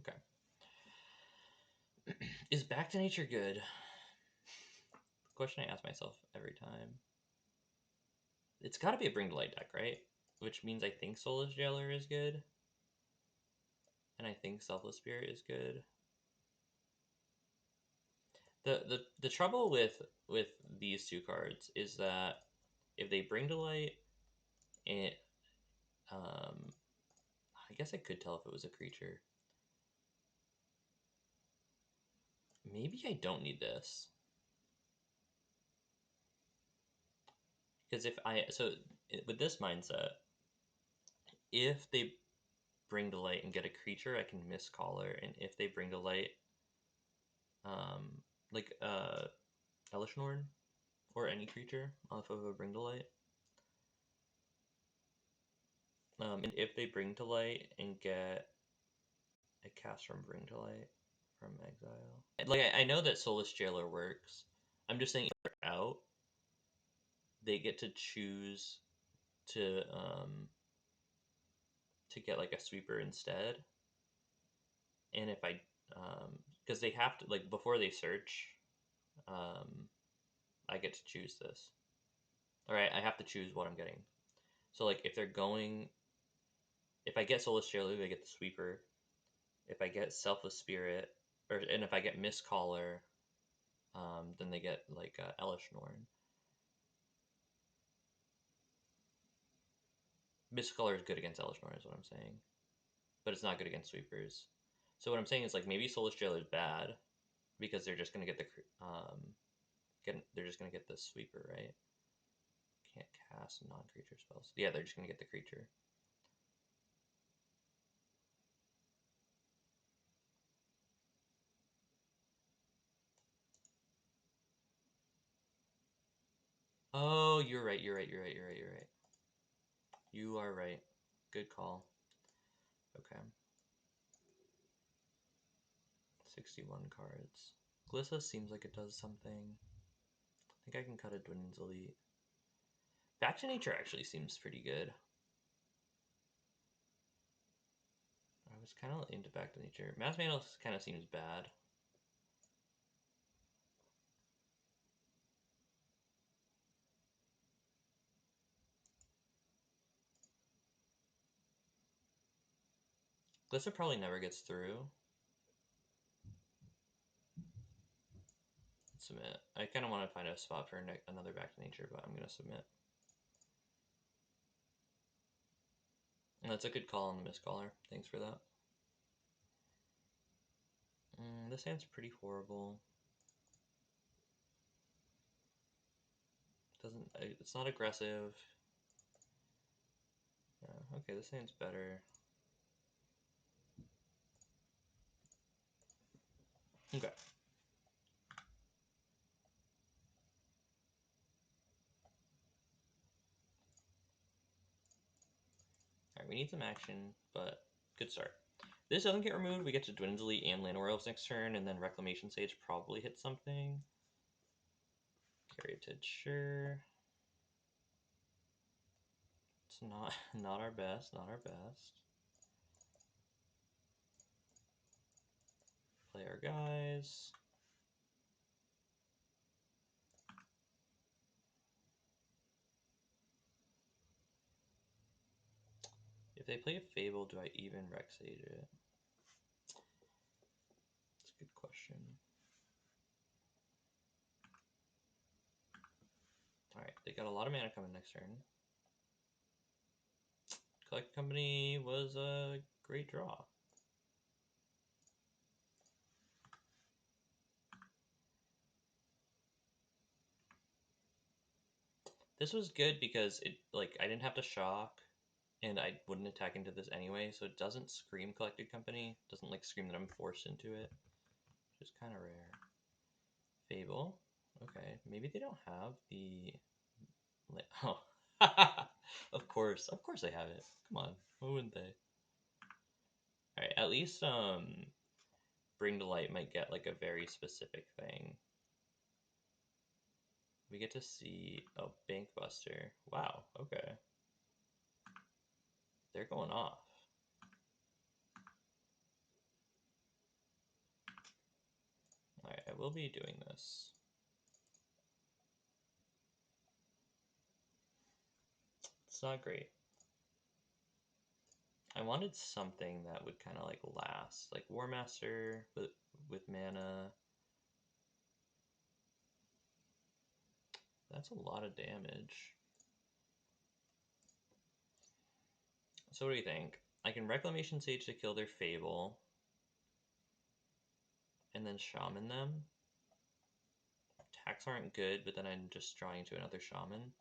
Okay. Is Back to Nature good? The question I ask myself every time. It's got to be a Bring to Light deck, right? Which means I think Soulless Jailer is good. And I think Selfless Spirit is good. The trouble with these two cards is that if they Bring to Light, it I guess I could tell if it was a creature. Maybe I don't need this. Because if I with this mindset, if they Bring to Light and get a creature, I can Mistcaller, and if they Bring to Light like Elesh Norn or any creature off of a Bring to Light. And if they Bring to Light and get a cast from Bring to Light from exile. Like I know that Soulless Jailer works. I'm just saying if they're out, they get to choose to get like a sweeper instead. And if I because they have to, like, before they search, I get to choose this. Alright, I have to choose what I'm getting. So like if they're going, if I get Soulless Jailer, they get the sweeper. If I get Selfless Spirit, and if I get Mistcaller, then they get like Elesh Norn. Mistcaller is good against Elesh Norn, is what I'm saying, but it's not good against sweepers. So what I'm saying is, like, maybe Soulless Jailer is bad because they're just gonna get the they're just gonna get the sweeper, right? Can't cast non-creature spells. Yeah, they're just gonna get the creature. Oh, you're right. You are right. Good call. Okay. 61 cards. Glissa seems like it does something. I think I can cut a Dwynen's Elite. Back to Nature actually seems pretty good. I was kind of into Back to Nature. Masked Vandal kind of seems bad. Glissa probably never gets through. Submit. I kind of want to find a spot for another Back to Nature, but I'm going to submit. And that's a good call on the Mistcaller. Thanks for that. This hand's pretty horrible. It's not aggressive. Yeah, okay, this hand's better. Okay. Alright, we need some action, but good start. This doesn't get removed. We get to Dwynen's Elite and Llanowar Elves next turn, and then Reclamation Sage probably hits something. Caryatid, sure. It's not our best, not our best. Play our guys. If they play a Fable, do I even Rec Sage it? That's a good question. Alright, they got a lot of mana coming next turn. Collect Company was a great draw. This was good because I didn't have to shock, and I wouldn't attack into this anyway, so it doesn't scream Collected Company. It doesn't scream that I'm forced into it, which is kind of rare. Fable. Okay, maybe they don't have the... Oh, of course they have it. Come on, why wouldn't they? Alright, at least Bring to Light might get a very specific thing. We get to see a Bank Buster. Wow, okay. They're going off. Alright, I will be doing this. It's not great. I wanted something that would kind of last, like Warmaster with mana. That's a lot of damage. So what do you think? I can Reclamation Sage to kill their Fable, and then Shaman them. Attacks aren't good, but then I'm just drawing to another Shaman.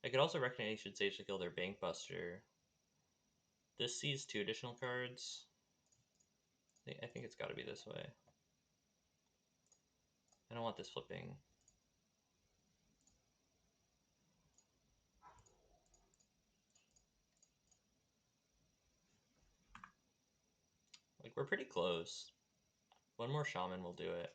I could also Reclamation Sage to kill their Bankbuster. This sees 2 additional cards. I think it's got to be this way. I don't want this flipping. We're pretty close. One more Shaman will do it.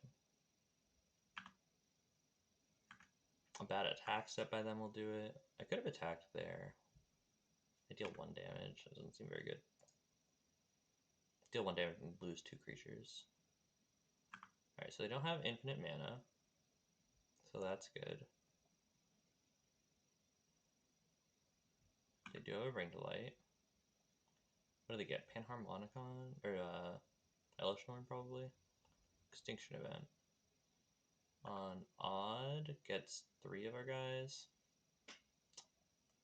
A bad attack set by them will do it. I could have attacked there. I deal 1 damage. That doesn't seem very good. Deal 1 damage and lose 2 creatures. Alright, so they don't have infinite mana. So that's good. They do have a Ring to Light. What do they get? Panharmonicon? Or Elvish Norn probably? Extinction Event. On Odd, gets 3 of our guys.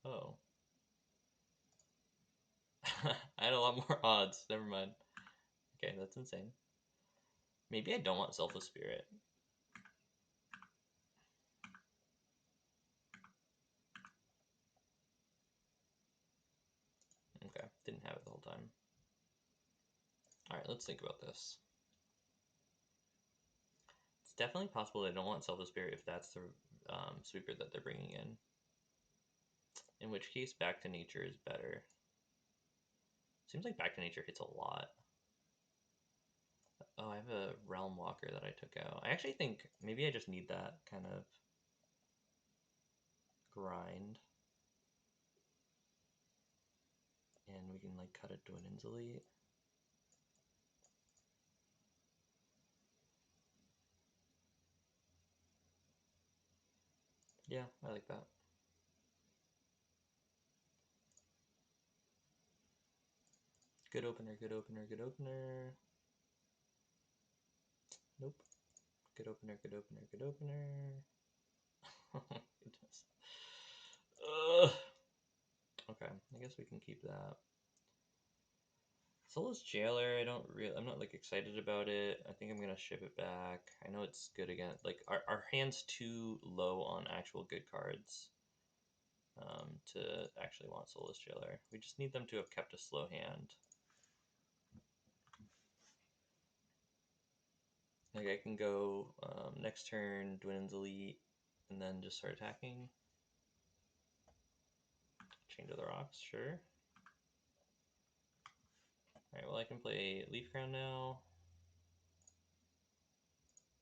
Oh. I had a lot more odds. Never mind. Okay, that's insane. Maybe I don't want Selfless Spirit. Okay, didn't have it the whole time. Alright, let's think about this. It's definitely possible they don't want Selfless Spirit if that's the sweeper that they're bringing in. In which case, Back to Nature is better. Seems like Back to Nature hits a lot. Oh, I have a Realmwalker that I took out. I actually think maybe I just need that kind of grind. And we can like cut it to an Elite. Yeah, I like that. Good opener, good opener, good opener. Nope. Good opener, good opener, good opener. Oh my goodness. Ugh. Okay, I guess we can keep that. Soulless Jailer, I'm not like excited about it. I think I'm gonna ship it back. I know it's good again. Like our hand's too low on actual good cards to actually want Soulless Jailer. We just need them to have kept a slow hand. Like I can go next turn, Dwynen's Elite, and then just start attacking. Chain to the Rocks, sure. Alright, well I can play Leaf Crown now.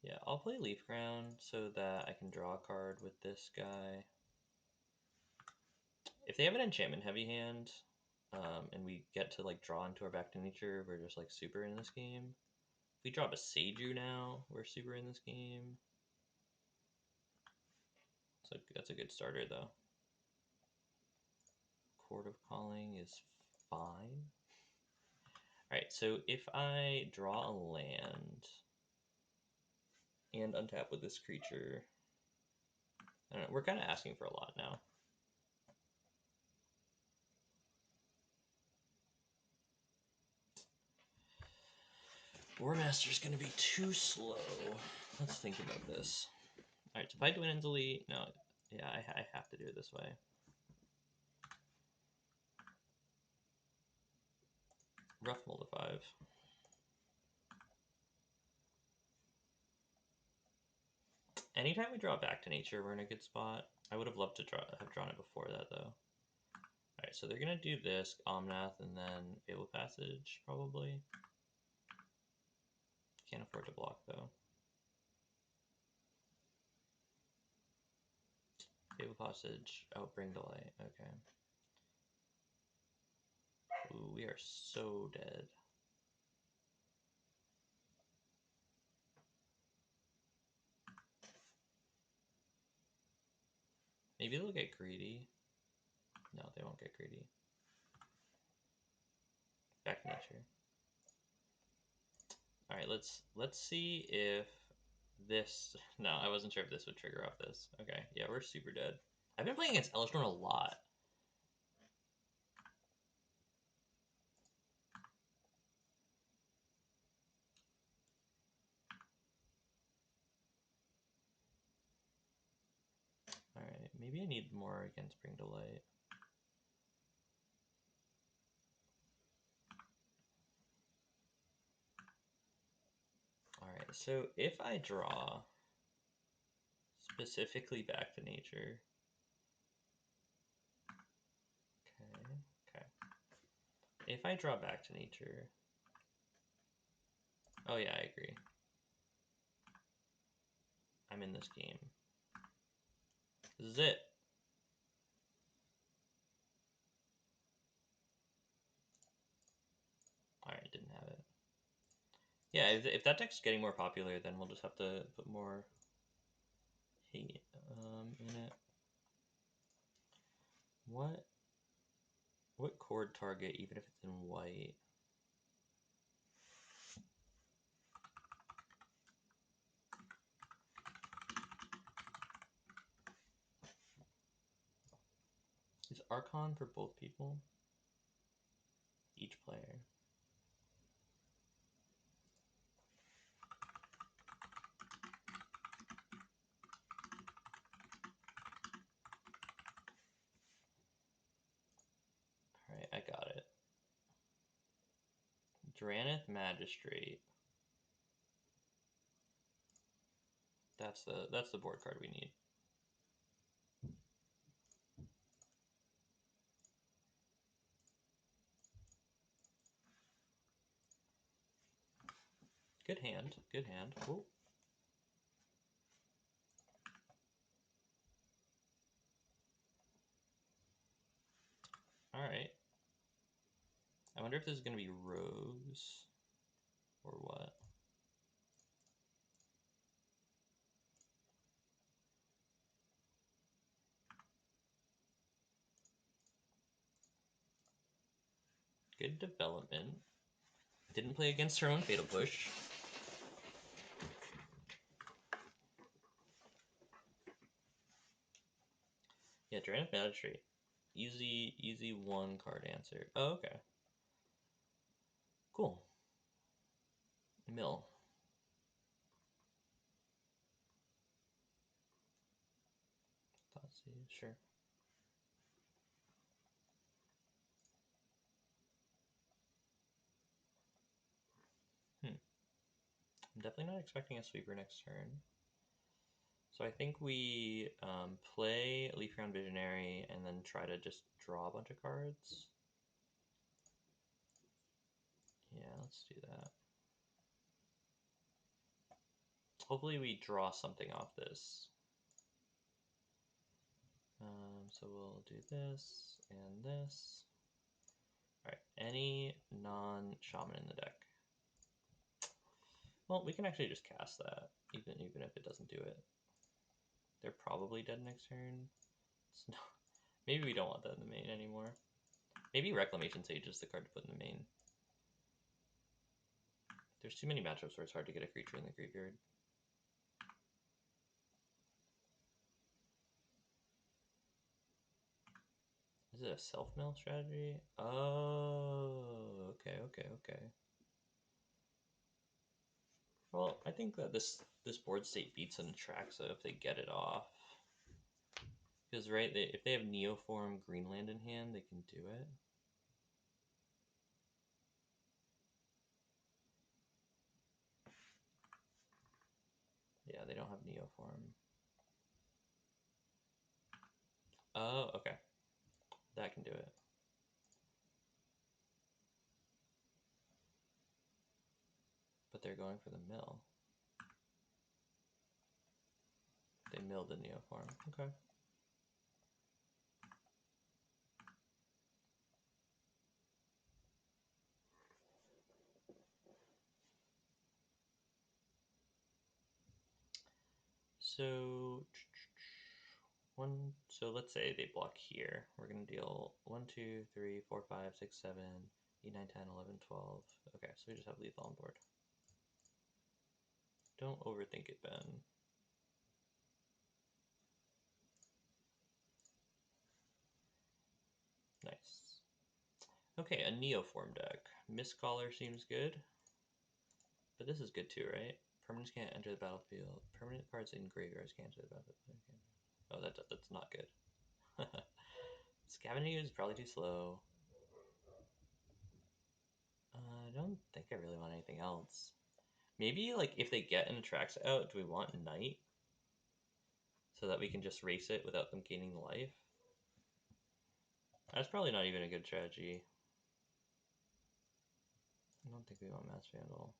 Yeah, I'll play Leaf Crown so that I can draw a card with this guy. If they have an enchantment heavy hand, and we get to like draw into our Back to Nature, we're just like super in this game. If we draw Boseiju now, we're super in this game. So that's a good starter though. Chord of Calling is fine. Alright, so if I draw a land and untap with this creature, I don't know, we're kind of asking for a lot now. Warmaster's gonna be too slow. Let's think about this. Alright, so if I do an Elite, no, yeah, I have to do it this way. Rough Mold of 5. Anytime we draw Back to Nature, we're in a good spot. I would have loved to have drawn it before that, though. Alright, so they're going to do this, Omnath, and then Fable Passage, probably. Can't afford to block, though. Fable Passage, Outbring Delay, okay. Ooh, we are so dead. Maybe they'll get greedy. No, they won't get greedy. Back to Nature. Alright, let's see if this... No, I wasn't sure if this would trigger off this. Okay, yeah, we're super dead. I've been playing against Elishnorn a lot. Alright, maybe I need more against Bring Delight. Alright, so if I draw specifically Back to Nature. Okay. If I draw Back to Nature. Oh yeah, I agree. I'm in this game. This is it. Alright, didn't have it. Yeah, if that deck's getting more popular, then we'll just have to put more hate in it. What chord target, even if it's in white? Is Archon for both people? Each player. Alright, I got it. Drannith Magistrate. That's the board card we need. good hand. Ooh. Alright. I wonder if this is going to be Rose or what. Good development. Didn't play against her own Fatal Push. Yeah, Drannith Magistrate. Easy one card answer. Oh, okay. Cool. Mill. Sure. I'm definitely not expecting a sweeper next turn. So I think we play Elvish Visionary and then try to just draw a bunch of cards. Yeah, let's do that. Hopefully we draw something off this. So we'll do this and this. Alright, any non-shaman in the deck. Well, we can actually just cast that, even if it doesn't do it. They're probably dead next turn. It's not, maybe we don't want that in the main anymore. Maybe Reclamation Sage is the card to put in the main. There's too many matchups where it's hard to get a creature in the graveyard. Is it a self-mill strategy? Oh, okay. Well, I think that this board state beats an Atraxa if they get it off. Because, right, if they have Neoform Greenland in hand, they can do it. Yeah, they don't have Neoform. Oh, okay. That can do it. But they're going for the mill. They milled the Neoform. Okay. So let's say they block here. We're gonna deal 1, 2, 3, 4, 5, 6, 7, 8, 9, 10, 11, 12. Okay, so we just have lethal on board. Don't overthink it, Ben. Nice. Okay, a Neoform deck. Mistcaller seems good. But this is good too, right? Permanents can't enter the battlefield. Permanent cards in graveyards can't enter the battlefield. Oh, that's not good. Scavenging Ooze is probably too slow. I don't think I really want anything else. Maybe, like, if they get an Atraxa out, do we want Knight? So that we can just race it without them gaining life? That's probably not even a good strategy. I don't think we want Masked Vandal.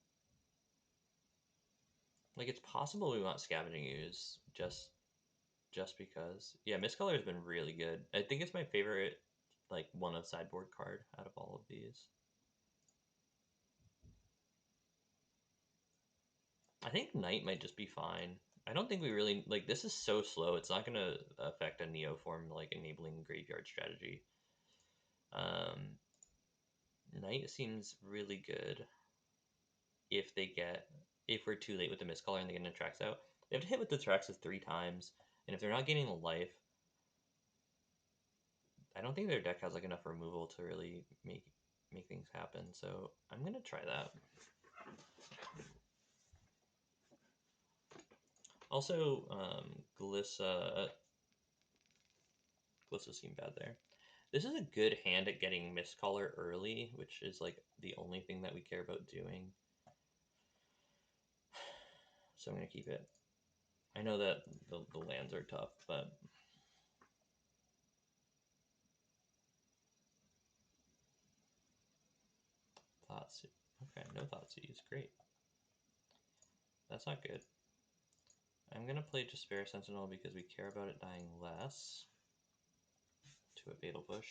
Like, it's possible we want Scavenging Ooze, just because. Yeah, Mistcaller has been really good. I think it's my favorite, like, one of sideboard card out of all of these. I think Knight might just be fine. I don't think we really, like, this is so slow, it's not going to affect a Neoform, like, enabling graveyard strategy. Knight seems really good if we're too late with the Mistcaller and they get an Atraxa out. They have to hit with the Atraxa 3 times, and if they're not gaining a life, I don't think their deck has, like, enough removal to really make things happen, so I'm going to try that. Also, Glissa seemed bad there. This is a good hand at getting Mistcaller early, which is, like, the only thing that we care about doing. So I'm going to keep it. I know that the lands are tough, but... Thoughtseize. Okay, no Thoughtseize. Great. That's not good. I'm gonna play Jaspera Sentinel because we care about it dying less to a Fatal Push.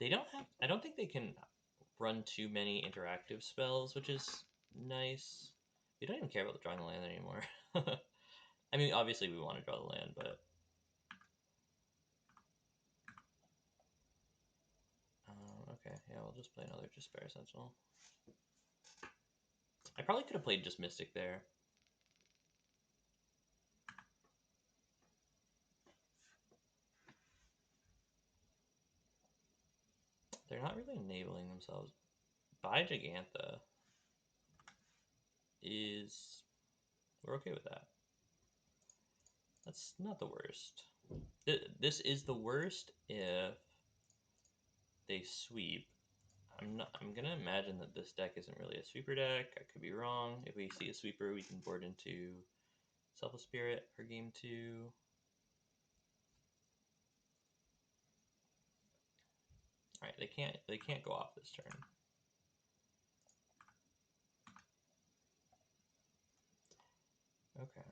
They don't have... I don't think they can run too many interactive spells, which is nice. We don't even care about drawing the land anymore. I mean, obviously we want to draw the land, but... okay, yeah, we'll just play another Jaspera Sentinel. I probably could have played just Mystic there. They're not really enabling themselves. Buy Gigantha is... We're okay with that. That's not the worst. This is the worst if they sweep. I'm gonna imagine that this deck isn't really a sweeper deck. I could be wrong. If we see a sweeper, we can board into Selfless Spirit for game 2. Alright, they can't go off this turn. Okay.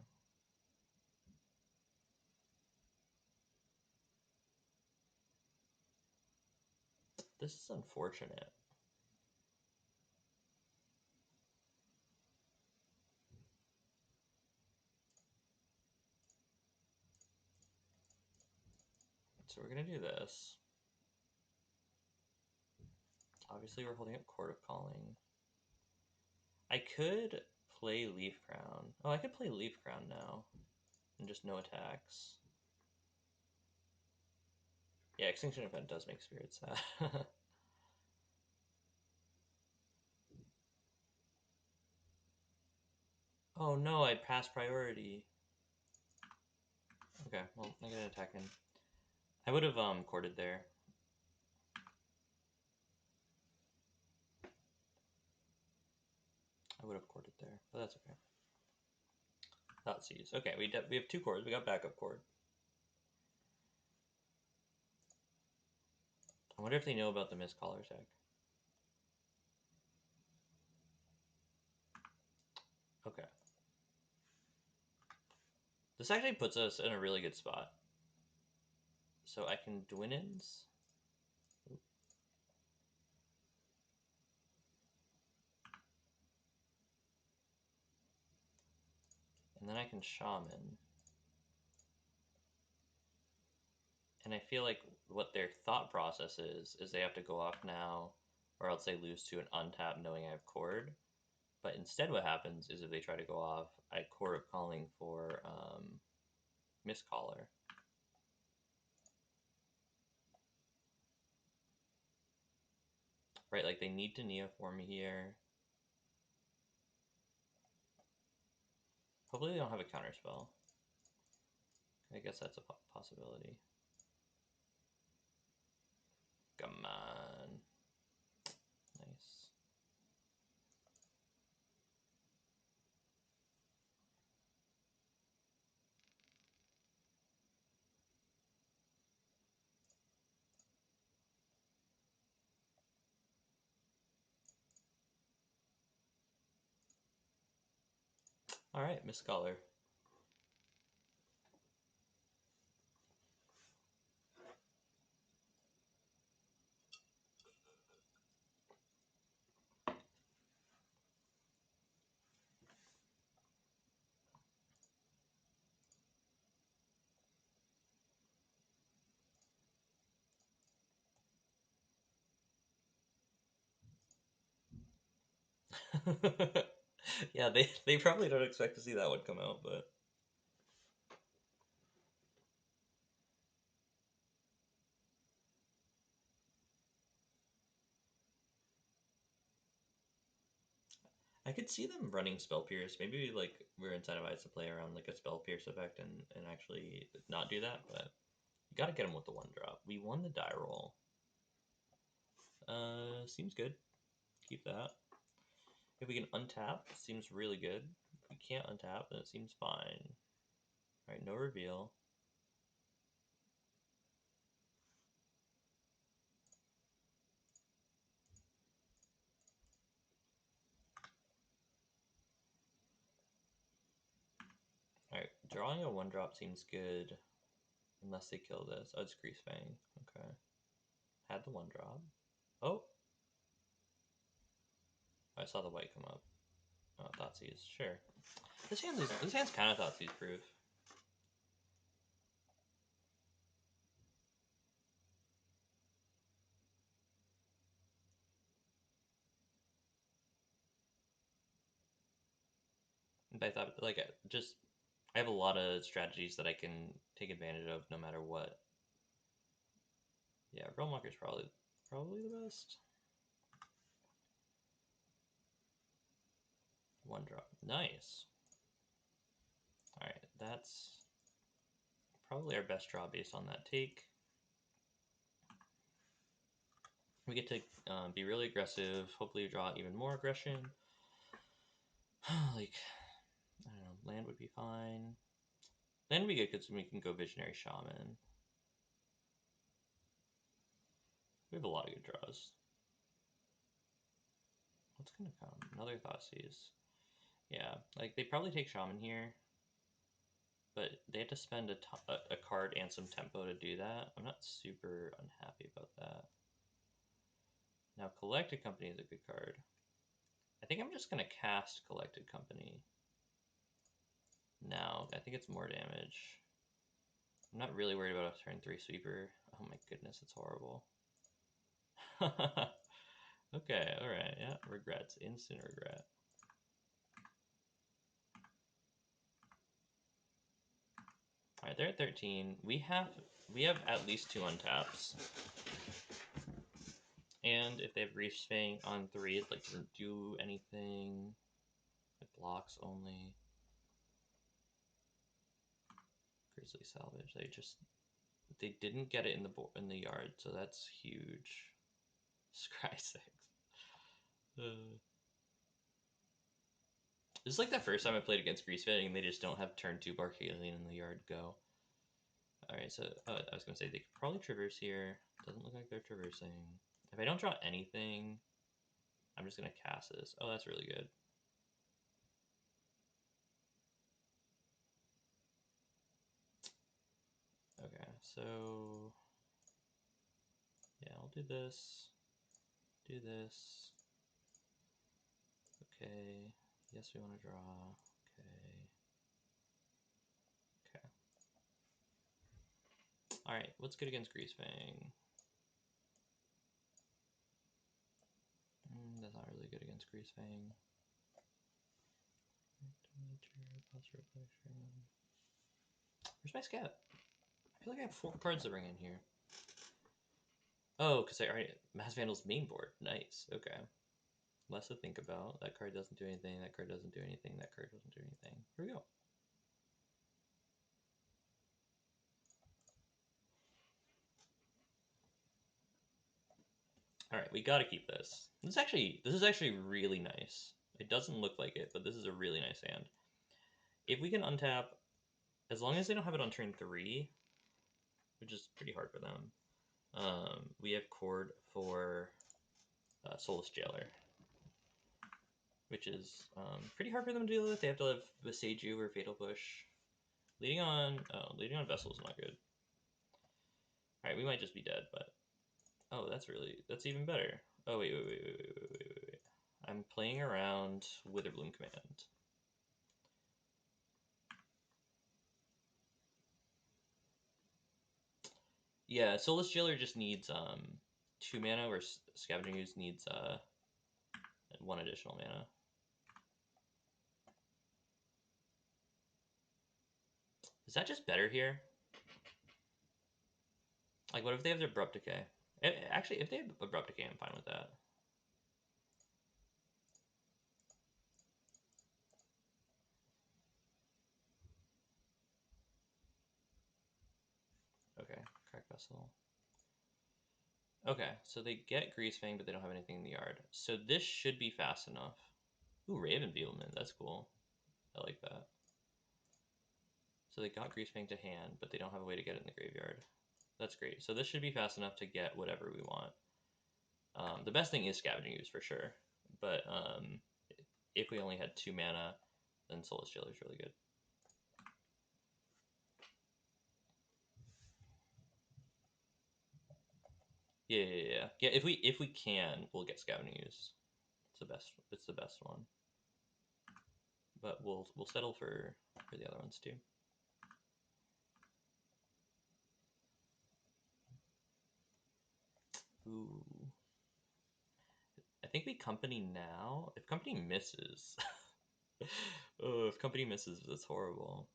This is unfortunate. So we're gonna do this. Obviously we're holding up Chord of Calling. I could play Leaf Crown. Oh, I could play Leaf Crown now. And just no attacks. Yeah, Extinction Event does make Spirits sad. Oh no, I passed priority. Okay, well, I'm gonna attack him. I would have courted there. I would have courted there, but that's okay. Not seize. Okay, we have 2 chords. We got backup chord. I wonder if they know about the Mistcaller tech. Okay. This actually puts us in a really good spot. So I can Dwynen's. And then I can Shaman. And I feel like what their thought process is they have to go off now, or else they lose to an untap knowing I have Chord. But instead what happens is if they try to go off, I Chord of Calling for Mistcaller. Right, like they need to Neoform me here. Hopefully they don't have a counterspell. I guess that's a possibility. Come on. Nice. Alright, Mistcaller. Yeah, they probably don't expect to see that one come out, but... I could see them running Spell Pierce. Maybe like we're incentivized to play around like a Spell Pierce effect and actually not do that, but you gotta get them with the 1-drop. We won the die roll. Seems good. Keep that. If we can untap, seems really good. If we can't untap, then it seems fine. Alright, no reveal. Drawing a 1-drop seems good. Unless they kill this. Oh, it's Greasefang. Okay. Had the 1-drop. Oh! I saw the white come up. Oh, Thoughtseize. Sure. This hand's kind of Thoughtseize proof. But I thought, like, I have a lot of strategies that I can take advantage of no matter what. Yeah, Realmwalker's probably the best. 1-drop. Nice. Alright, that's probably our best draw based on that take. We get to be really aggressive, hopefully draw even more aggression. Like, I don't know, land would be fine. Land would be good because we can go Visionary Shaman. We have a lot of good draws. What's gonna come? Another Thoughtseize. Yeah, like they probably take Shaman here, but they have to spend a card and some tempo to do that. I'm not super unhappy about that. Now, Collected Company is a good card. I think I'm just gonna cast Collected Company. Now, I think it's more damage. I'm not really worried about a turn 3 sweeper. Oh my goodness, it's horrible. Okay, alright, yeah, regrets. Instant regret. Alright, they're at 13. We have at least 2 untaps. And if they have Greasefang on 3, it like doesn't do anything. It blocks only. Grizzly Salvage. They didn't get it in the yard, so that's huge. Scry 6. This is like the first time I played against Greasefang and they just don't have turn 2 Barcalian in the yard go. Alright, so I was gonna say they could probably traverse here. Doesn't look like they're traversing. If I don't draw anything, I'm just gonna cast this. Oh, that's really good. Okay, so yeah, I'll do this. Do this. Okay. Yes, we want to draw. Okay. Okay. Alright, what's good against Greasefang? That's not really good against Greasefang. Where's my scav? I feel like I have 4 cards to bring in here. Oh, because I already... Masked Vandal's main board. Nice. Okay. Less to think about. That card doesn't do anything. That card doesn't do anything. That card doesn't do anything. Here we go. Alright, we gotta keep this. This is actually really nice. It doesn't look like it, but this is a really nice hand. If we can untap, as long as they don't have it on turn 3, which is pretty hard for them, we have Chord for Soulless Jailer, which is pretty hard for them to deal with. They have to have Boseiju or Fatal Push. Leading on Vessel is not good. Alright, we might just be dead, but... Oh, that's even better. Oh, wait. I'm playing around Witherbloom Command. Yeah, Soulless Jailer just needs 2 mana, where Scavenging Ooze needs 1 additional mana. Is that just better here? Like, what if they have their Abrupt Decay? Actually, if they have Abrupt Decay, I'm fine with that. Okay, Crack Vessel. Okay, so they get Greasefang, but they don't have anything in the yard. So this should be fast enough. Ooh, Raven Beetleman, that's cool. I like that. So they got Greasefang to hand, but they don't have a way to get it in the graveyard. That's great. So this should be fast enough to get whatever we want. The best thing is Scavenging Ooze for sure, but if we only had 2 mana, then Soulless Jailer is really good. Yeah. If we can, we'll get Scavenging Ooze. It's the best. It's the best one. But we'll settle for the other ones too. Ooh. I think we company now. If company misses, oh, if company misses, that's horrible.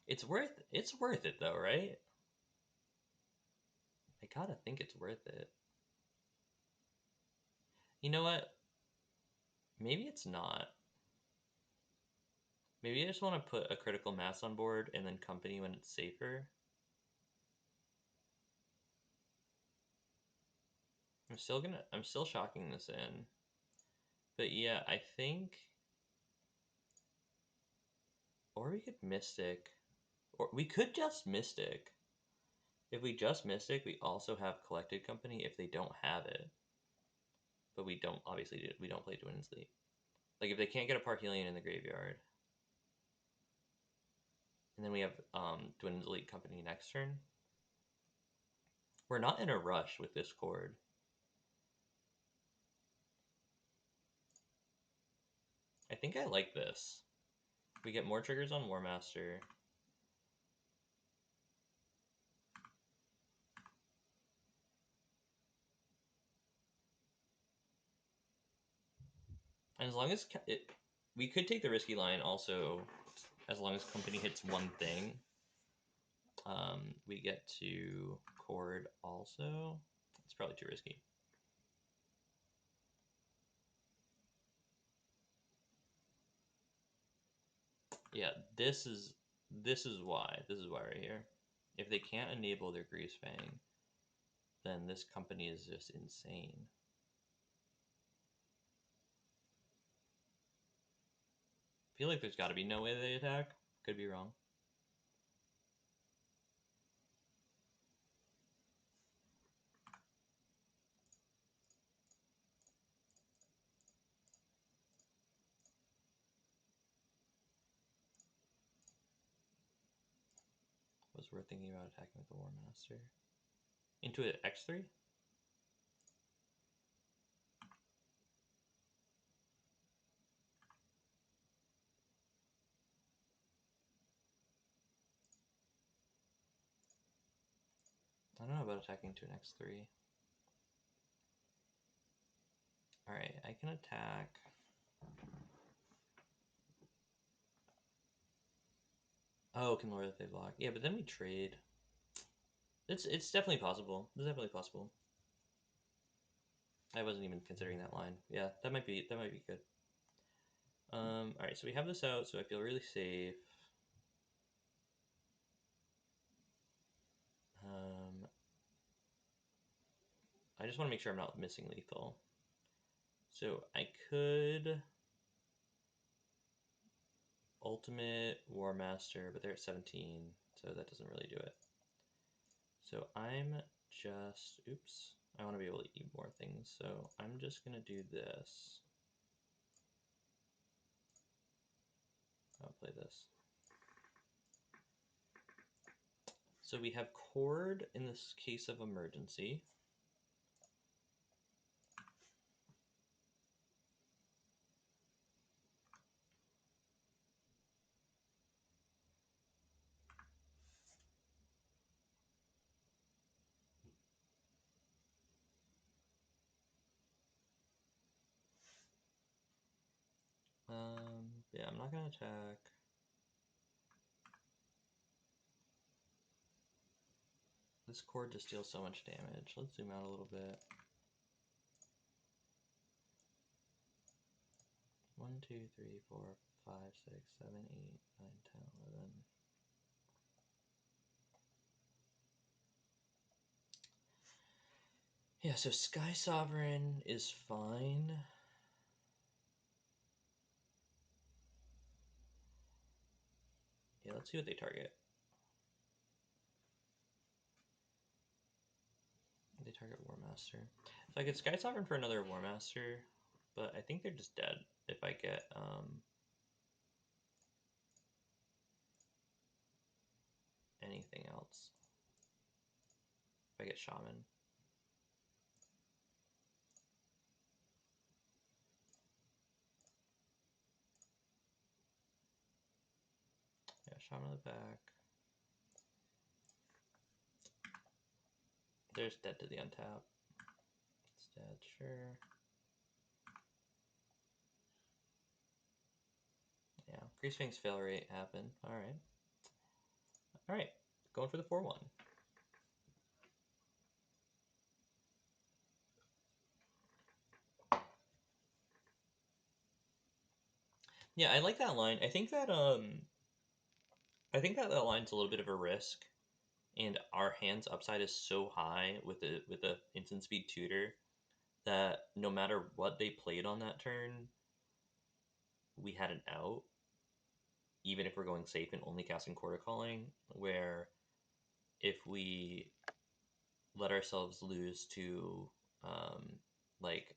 It's worth it though, right? I gotta think it's worth it. You know what? Maybe it's not. Maybe I just want to put a critical mass on board and then company when it's safer. I'm still shocking this in. But yeah, I think, or we could Mystic, or we could just Mystic. If we just Mystic, we also have Collected Company if they don't have it. But we don't, obviously, we don't play Dwynen Sleep. Like, if they can't get a Parhelion in the graveyard, and then we have Dwynen Sleep Company next turn, we're not in a rush with this chord. I think I like this. We get more triggers on Warmaster. And as long as we could take the risky line also, as long as company hits one thing. We get to Chord also. It's probably too risky. Yeah, this is why. This is why right here. If they can't enable their Greasefang, then this company is just insane. I feel like there's got to be no way they attack. Could be wrong. Was worth thinking about attacking with the Warmaster. Into an X3? I don't know about attacking to an X3. Alright, I can attack. Oh, can lower that they block. Yeah, but then we trade. It's definitely possible. It's definitely possible. I wasn't even considering that line. Yeah, that might be good. Alright, so we have this out, so I feel really safe. I just want to make sure I'm not missing lethal. So I could ultimate Warmaster, but they're at 17, so that doesn't really do it. So I'm just, oops, I want to be able to eat more things, so I'm just going to do this. I'll play this. So we have Chord in this case of emergency. Yeah, I'm not going to attack. This Chord just deals so much damage. Let's zoom out a little bit. 1, 2, 3, 4, 5, 6, 7, 8, 9, 10, 11. Yeah, so Sky Sovereign is fine. Yeah, let's see what they target. They target Warmaster. If I could Sky Sovereign for another Warmaster, but I think they're just dead if I get anything else. If I get Shaman. Yeah, Shaman on the back. There's dead to the untap. It's dead, sure. Yeah, Greasefang's fail rate happened. Alright. Alright, going for the 4-1. Yeah, I like that line. I think that that line's a little bit of a risk, and our hand's upside is so high with the instant speed tutor that no matter what they played on that turn, we had an out, even if we're going safe and only casting Chord of Calling, where if we let ourselves lose to like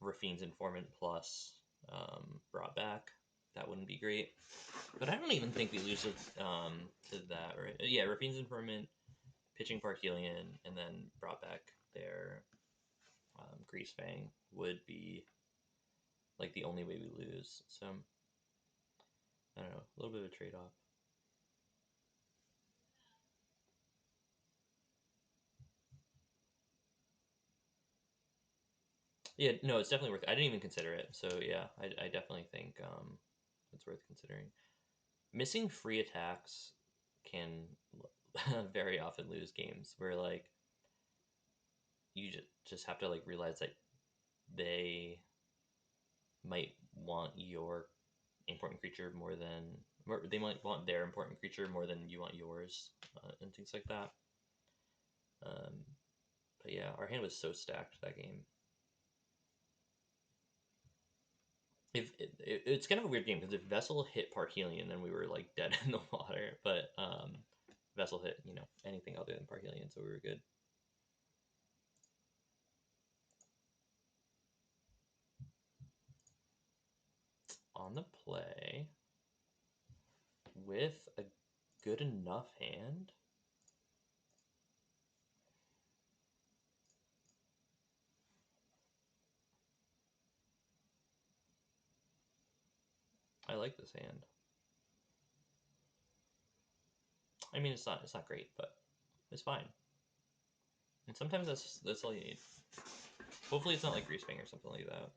Rafine's Informant plus brought back, that wouldn't be great. But I don't even think we lose to that, right? Yeah, Rafine's Informant, pitching Parkelion, and then brought back their Greasefang would be like the only way we lose. So I don't know, a little bit of a trade-off. Yeah, no, it's definitely worth it. I didn't even consider it. So yeah, I definitely think it's worth considering. Missing free attacks can very often lose games where like you just have to like realize that they might want your important creature more than, or they might want their important creature more than you want yours, and things like that. But yeah, our hand was so stacked that game. If it's kind of a weird game because if Vessel hit Parkelion, then we were like dead in the water. But Vessel hit, you know, anything other than Parkelion, so we were good. On the play with a good enough hand. I like this hand. I mean, it's not great, but it's fine. And sometimes that's all you need. Hopefully, it's not like Greasefang or something like that.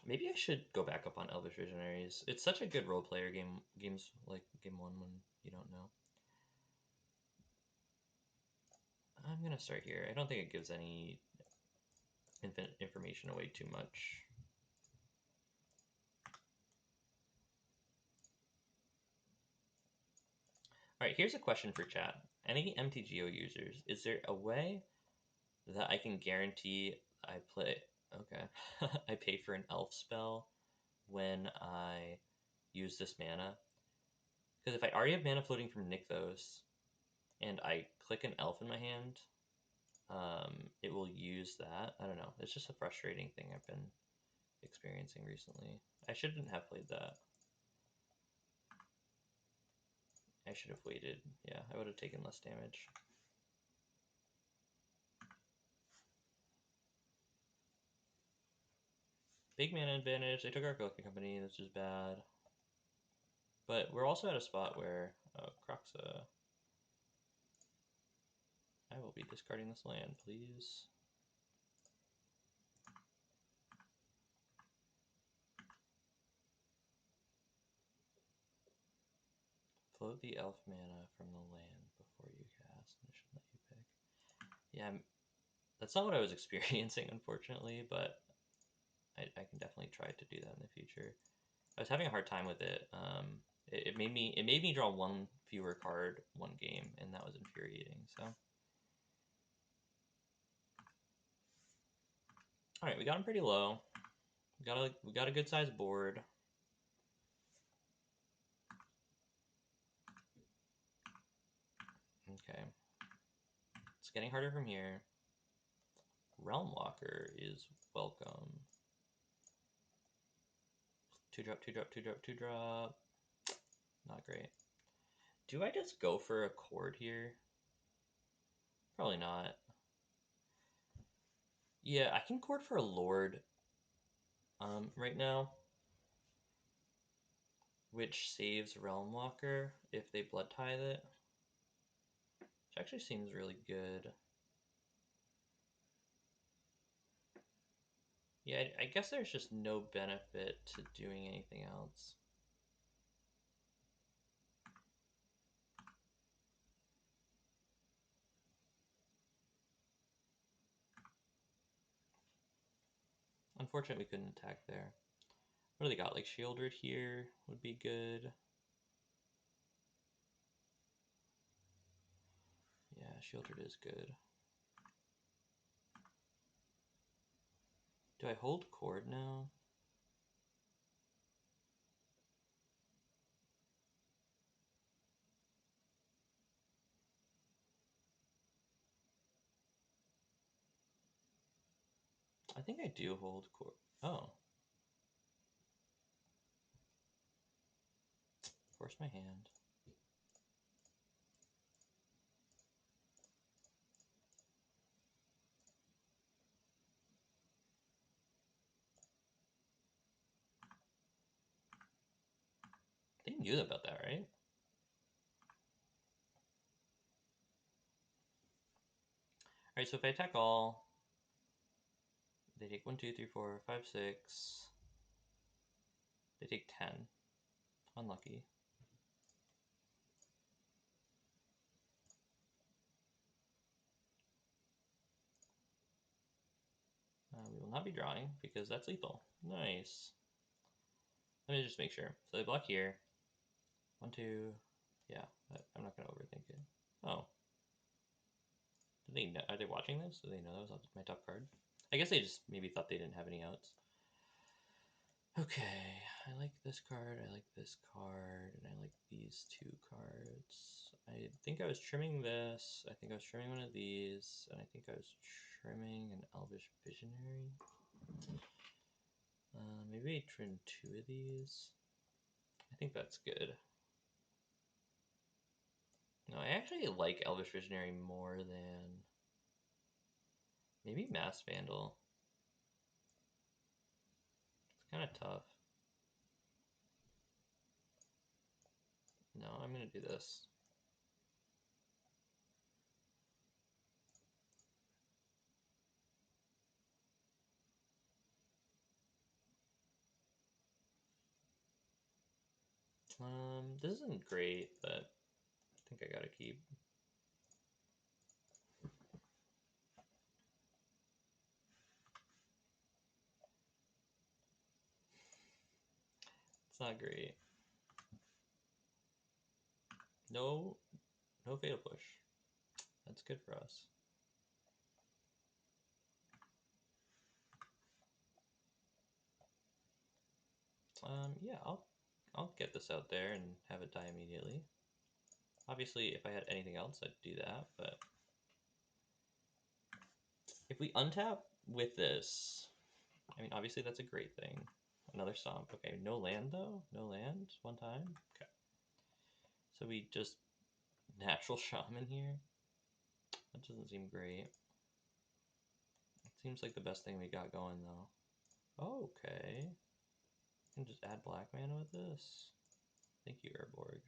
Maybe I should go back up on Elvish Visionaries. It's such a good role player game. Games like game 1 when you don't know. I'm gonna start here. I don't think it gives any information away too much. All right, here's a question for chat. Any MTGO users, is there a way that I can guarantee I play? Okay, I pay for an elf spell when I use this mana? Because if I already have mana floating from Nykthos and I click an elf in my hand, it will use that. I don't know. It's just a frustrating thing I've been experiencing recently. I shouldn't have played that. I should have waited. Yeah, I would have taken less damage. Big mana advantage. They took our Cooking Company. This is bad. But we're also at a spot where Croxa. I will be discarding this land, please. Float the elf mana from the land before you cast, and it should let you pick. Yeah, that's not what I was experiencing, unfortunately, but I can definitely try to do that in the future. I was having a hard time with it. It made me draw one fewer card one game, and that was infuriating. So, all right, we got him pretty low. We got a good sized board. Okay, it's getting harder from here. Realmwalker is welcome. 2-drop, 2-drop, 2-drop, 2-drop. Not great. Do I just go for a Chord here? Probably not. Yeah, I can Chord for a Lord right now, which saves Realmwalker if they Blood Tithe it, which actually seems really good. Yeah, I guess there's just no benefit to doing anything else. Unfortunately, we couldn't attack there. What do they got? Like Shieldred here would be good. Yeah, Shieldred is good. Do I hold Chord now? I think I do hold Chord. Oh. Force my hand. They knew about that, right? Alright, so if I attack all, they take 1, 2, 3, 4, 5, 6. They take 10. Unlucky. We will not be drawing because that's lethal. Nice. Let me just make sure. So they block here. 1, 2. Yeah, I'm not going to overthink it. Oh. Do they know? Are they watching this? Do they know that was my top card? I guess they just maybe thought they didn't have any outs. Okay, I like this card, I like this card, and I like these two cards. I think I was trimming this, I think I was trimming one of these, and I think I was trimming an Elvish Visionary. Maybe I trim 2 of these. I think that's good. No, I actually like Elvish Visionary more than maybe Masked Vandal. It's kind of tough. No, I'm going to do this. This isn't great, but I think I gotta keep. It's not great. No Fatal Push. That's good for us. Yeah, I'll get this out there and have it die immediately. Obviously, if I had anything else, I'd do that, but if we untap with this, I mean, obviously that's a great thing. Another stomp. Okay, no land though? No land? One time? Okay. So we just natural shaman here? That doesn't seem great. It seems like the best thing we got going though. Okay. Can just add black mana with this. Thank you, Urborg.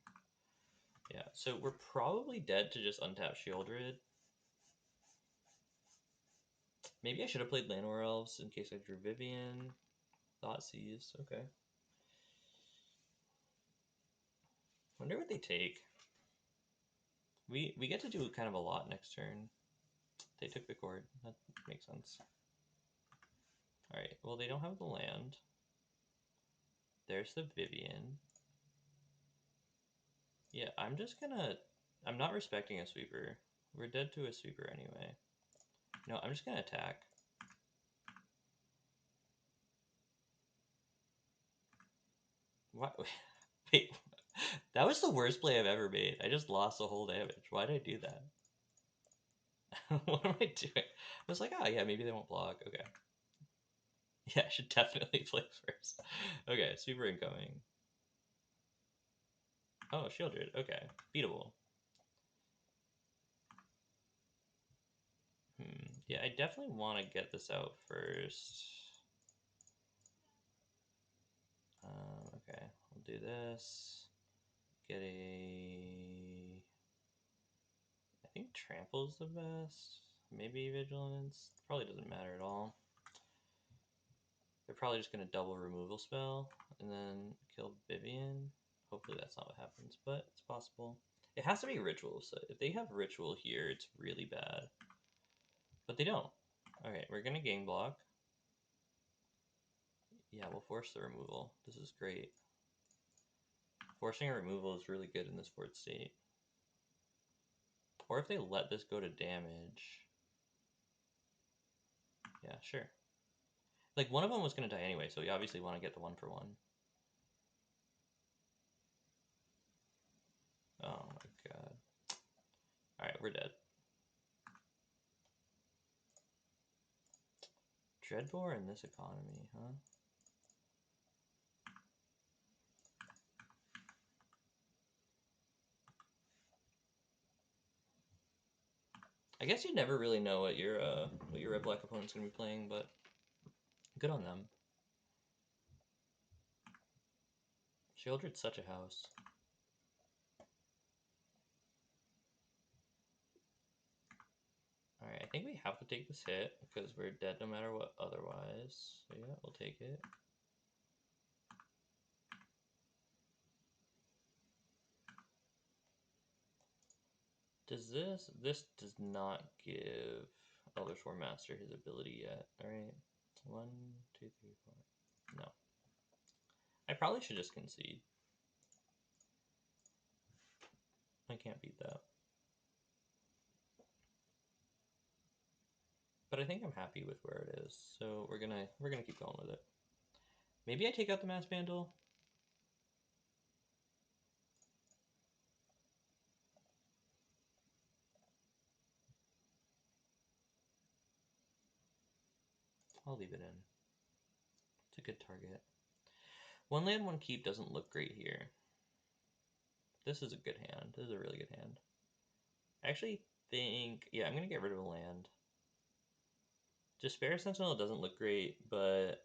Yeah, so we're probably dead to just untap Shieldred. Maybe I should have played Llanowar Elves in case I drew Vivien. Thoughtseize, okay. Wonder what they take. We get to do kind of a lot next turn. They took the Chord. That makes sense. Alright, well they don't have the land. There's the Vivien. Yeah, I'm just gonna... I'm not respecting a sweeper. We're dead to a sweeper anyway. No, I'm just gonna attack. What? Wait, that was the worst play I've ever made. I just lost the whole damage. Why did I do that? What am I doing? I was like, oh yeah, maybe they won't block. Okay. Yeah, I should definitely play first. Okay, sweeper incoming. Oh, Shieldred. Okay, beatable. Yeah, I definitely want to get this out first. Okay, we'll do this. Get a... I think Trample's the best. Maybe Vigilance. Probably doesn't matter at all. They're probably just going to double removal spell and then kill Vivien. Hopefully that's not what happens, but it's possible. It has to be Ritual, so if they have Ritual here, it's really bad. But they don't. Alright, we're going to gang block. Yeah, we'll force the removal. This is great. Forcing a removal is really good in this board state. Or if they let this go to damage. Yeah, sure. Like, one of them was going to die anyway, so we obviously want to get the 1-for-1. Oh my god. Alright, we're dead. Dreadbore in this economy, huh? I guess you never really know what your red black opponent's gonna be playing, but good on them. Shieldred's such a house. Alright, I think we have to take this hit because we're dead no matter what otherwise. So yeah, we'll take it. This does not give Elvish Warmaster his ability yet. Alright. 1, 2, 3, 4. No. I probably should just concede. I can't beat that. But I think I'm happy with where it is, so we're gonna keep going with it. Maybe I take out the Masked Vandal. I'll leave it in. It's a good target. 1 land, 1 keep doesn't look great here. This is a good hand. This is a really good hand. I actually think, yeah, I'm gonna get rid of a land. Jaspera Sentinel doesn't look great, but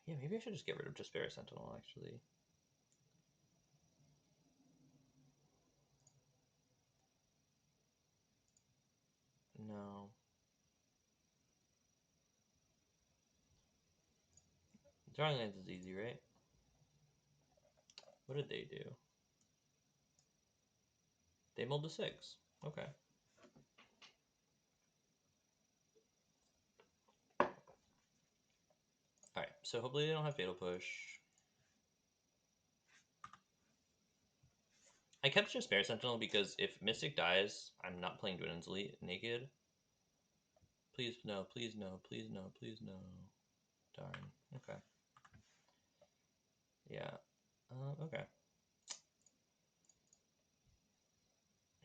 yeah, maybe I should just get rid of Jaspera Sentinel actually. No. Drawing lands is easy, right? What did they do? They mulled to 6. Okay. Alright, so hopefully they don't have Fatal Push. I kept Jaspera Sentinel because if Mystic dies, I'm not playing Dwynen's Elite naked. Please no, please no, please no, please no. Darn. Okay. Yeah. Okay.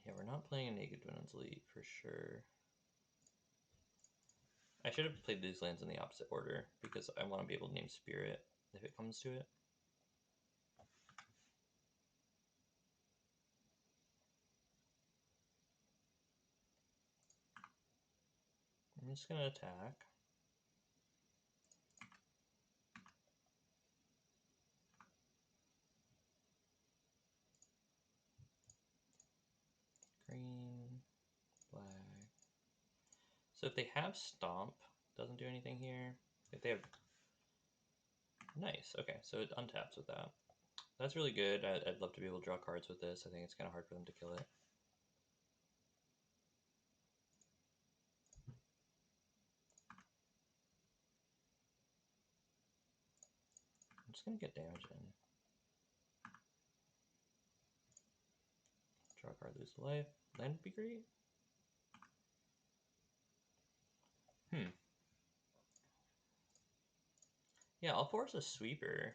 Yeah, we're not playing a naked Dwynen's Elite for sure. I should have played these lands in the opposite order because I want to be able to name Spirit if it comes to it. I'm just going to attack. Green, black. So if they have Stomp, doesn't do anything here. If they have... Nice, okay, so it untaps with that. That's really good. I'd love to be able to draw cards with this. I think it's kind of hard for them to kill it. I'm just going to get damage in. Draw a card, lose the life. Land would be great. Yeah, I'll force a sweeper.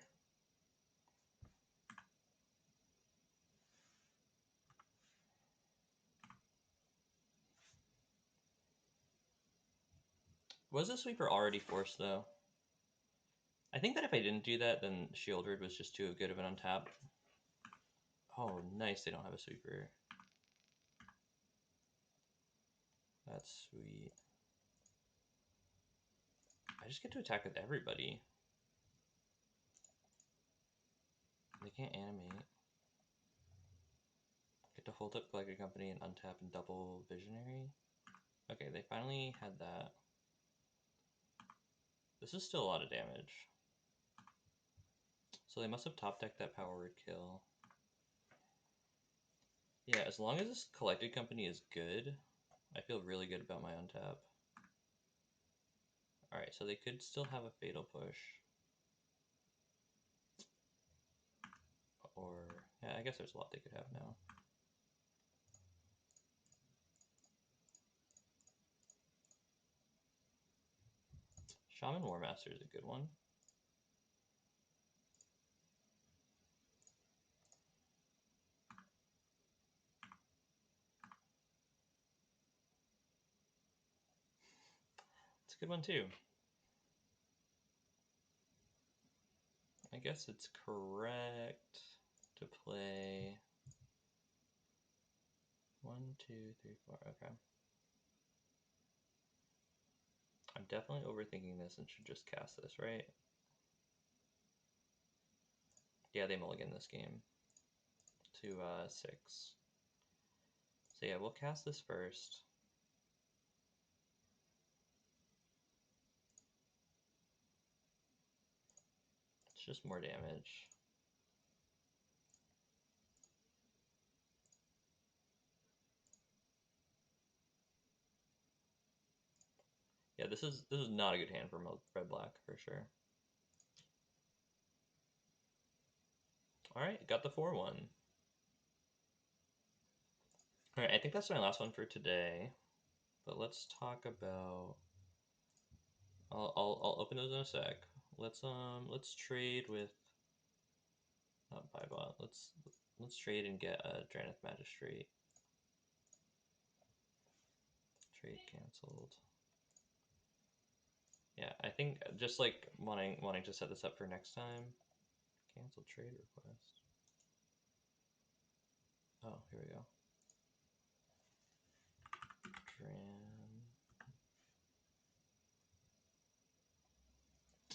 Was the sweeper already forced, though? I think that if I didn't do that, then Shieldred was just too good of an untap. Oh, nice, they don't have a sweeper. That's sweet. I just get to attack with everybody. They can't animate. Get to hold up Collected Company and untap and double Visionary. Okay, they finally had that. This is still a lot of damage. So they must have top decked that power word kill. Yeah, as long as this Collected Company is good, I feel really good about my untap. Alright, so they could still have a Fatal Push. Or, yeah, I guess there's a lot they could have now. Shaman Warmaster is a good one. It's a good one too. I guess it's correct to play 1, 2, 3, 4. Okay. I'm definitely overthinking this and should just cast this, right? Yeah, they mulligan this game to 6. So yeah, we'll cast this first. It's just more damage. Yeah, this is not a good hand for red black for sure. All right, got the 4-1. All right, I think that's my last one for today. But let's talk about. I'll open those in a sec. Let's trade with. Not Bybot. Let's trade and get a Drannith Magistrate. Trade canceled. Yeah, I think just like wanting to set this up for next time. Cancel trade request. Oh, here we go.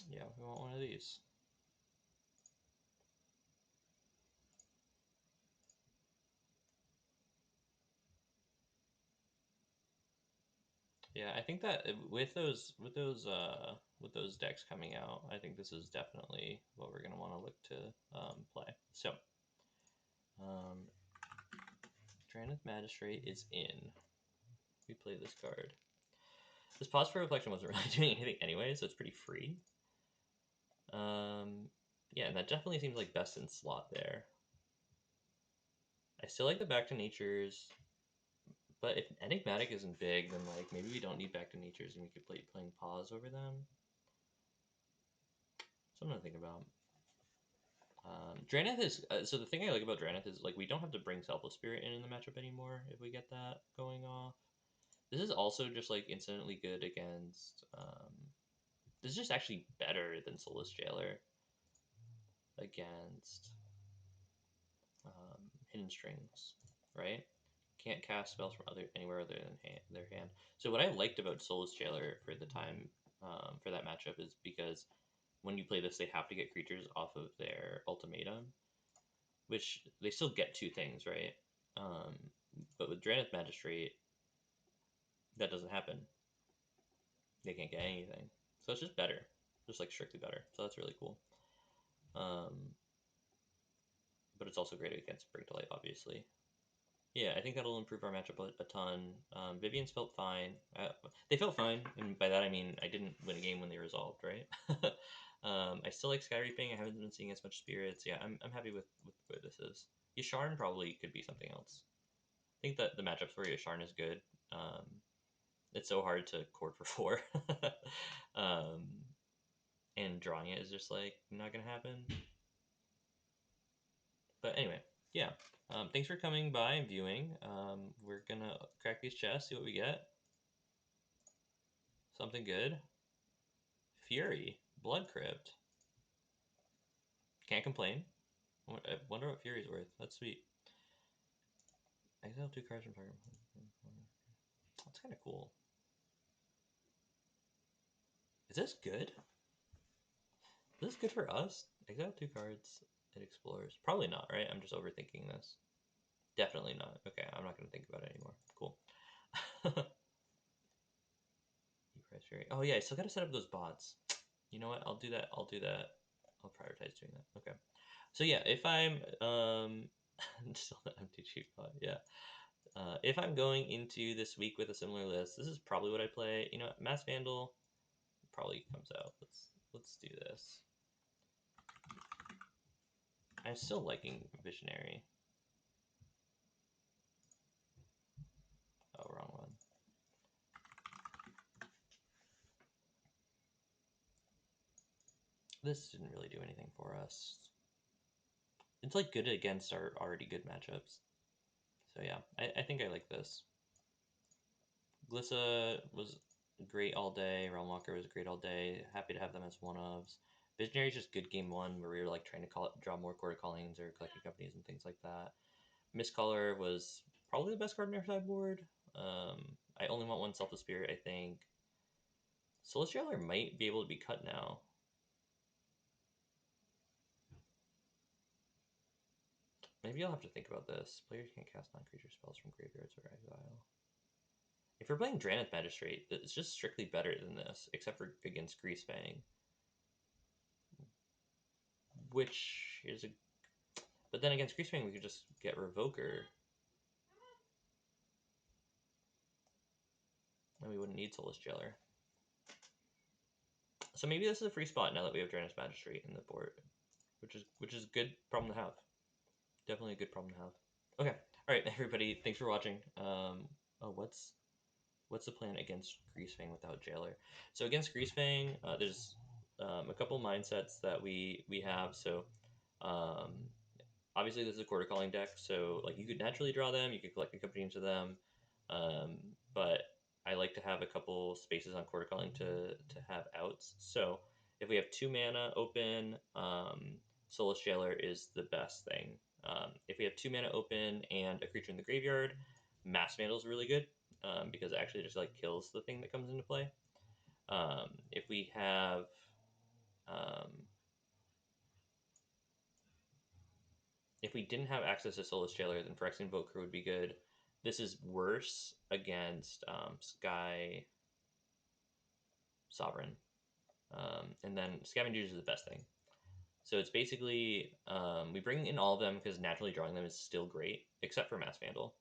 Yeah, we want one of these. Yeah, I think that with those decks coming out, I think this is definitely what we're gonna want to look to play. So, Drannith Magistrate is in. We play this card. This Pause for Reflection wasn't really doing anything anyway, so it's pretty free. Yeah, and that definitely seems like best in slot there. I still like the Back to Natures, but if Enigmatic isn't big, then like maybe we don't need Back to Natures and we could play playing Pause over them. Something to think about. Drannith is so the thing I like about Drannith is like we don't have to bring Selfless Spirit in the matchup anymore if we get that going off. This is also just like incidentally good against. This is just actually better than Soulless Jailer against Hidden Strings, right? Can't cast spells from anywhere other than their hand. So what I liked about Soulless Jailer for the time for that matchup is because when you play this, they have to get creatures off of their ultimatum, which they still get 2 things, right? But with Drannith Magistrate, that doesn't happen. They can't get anything. So it's just better. Just like strictly better. So that's really cool. But it's also great against Bring to Light, obviously. Yeah, I think that'll improve our matchup a ton. Vivien's felt fine. They felt fine, and by that I mean I didn't win a game when they resolved, right? I still like Skyreaping. I haven't been seeing as much spirits. Yeah, I'm happy with where this is. Yasharn probably could be something else. I think that the matchups where Yasharn is good. It's so hard to chord for 4. And drawing it is just like not gonna happen. But anyway, yeah. Thanks for coming by and viewing. We're gonna crack these chests, see what we get. Something good. Fury. Blood Crypt. Can't complain. I wonder what Fury's worth. That's sweet. Exile 2 cards from target. That's kind of cool. Is this good? Is this good for us? Exile 2 cards. It explores. Probably not, right? I'm just overthinking this. Definitely not. Okay, I'm not going to think about it anymore. Cool. Oh yeah, I still got to set up those bots. You know what? I'll do that. I'll prioritize doing that. Okay. So yeah, if I'm still the empty cheap bot, yeah. If I'm going into this week with a similar list, this is probably what I play. You know, Masked Vandal probably comes out. Let's do this. I'm still liking Visionary. Oh, wrong one. This didn't really do anything for us. It's like good against our already good matchups. So yeah, I think I like this. Glissa was great all day. Realmwalker was great all day. Happy to have them as one-ofs. Visionary is just good game one where we were like trying to draw more Chord of Callings or collecting companies and things like that. Mistcaller was probably the best card in our sideboard. I only want one Selfless Spirit, I think. Soulless Jailer might be able to be cut now. Maybe I'll have to think about this. Players can't cast non-creature spells from graveyards or exile. If we're playing Drannith Magistrate, it's just strictly better than this, except for against Greasefang. Which is a... But then against Greasefang, we could just get Revoker. And we wouldn't need Soulless Jailer. So maybe this is a free spot now that we have Drannith Magistrate in the board. Which is a good problem to have. Definitely a good problem to have. Okay. Alright, everybody, thanks for watching. What's the plan against Greasefang without Jailer? So against Greasefang, there's a couple mindsets that we have. So obviously this is a Chord of Calling deck, so like you could naturally draw them, you could collect a company into them, but I like to have a couple spaces on Chord of Calling to have outs. So if we have 2 mana open, Soulless Jailer is the best thing. If we have 2 mana open and a creature in the graveyard, Masked Vandal is really good. Because it actually just like kills the thing that comes into play. If we have if we didn't have access to Soulless Jailer, then Phyrexian Revoker would be good. This is worse against Sky Sovereign. And then Scavenging Ooze is the best thing. So it's basically, we bring in all of them because naturally drawing them is still great, except for Masked Vandal.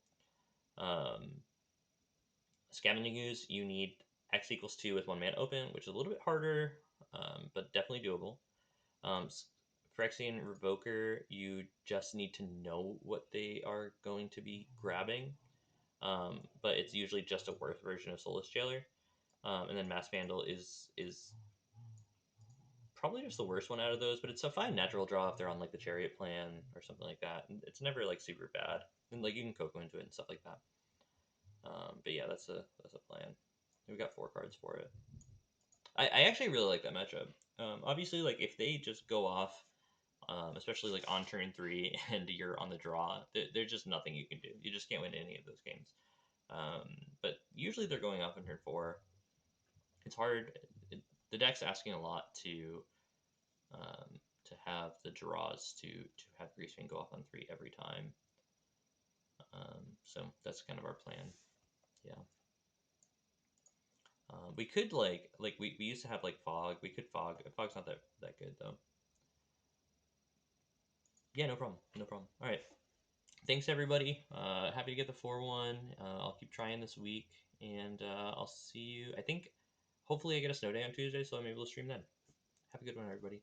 Scavenging Ooze, you need X equals 2 with 1 mana open, which is a little bit harder, but definitely doable. Phyrexian Revoker, you just need to know what they are going to be grabbing, but it's usually just a worth version of Soulless Jailer. And then Masked Vandal is probably just the worst one out of those, but it's a fine natural draw if they're on like the Chariot plan or something like that. It's never like super bad, and like you can Coco into it and stuff like that. But yeah, that's a plan. We got 4 cards for it. I actually really like that matchup. Obviously, like if they just go off, especially like on turn 3 and you're on the draw, there's just nothing you can do. You just can't win any of those games. But usually they're going off on turn 4. It's hard. The deck's asking a lot to have the draws to have Greasefang go off on 3 every time. So that's kind of our plan. Yeah. We could like we used to have like Fog. We could Fog. Fog's not that good though. Yeah, no problem. No problem. All right. Thanks everybody. Happy to get the 4-1. I'll keep trying this week, and I'll see you. I think hopefully I get a snow day on Tuesday, so I'm able to stream then. Have a good one, everybody.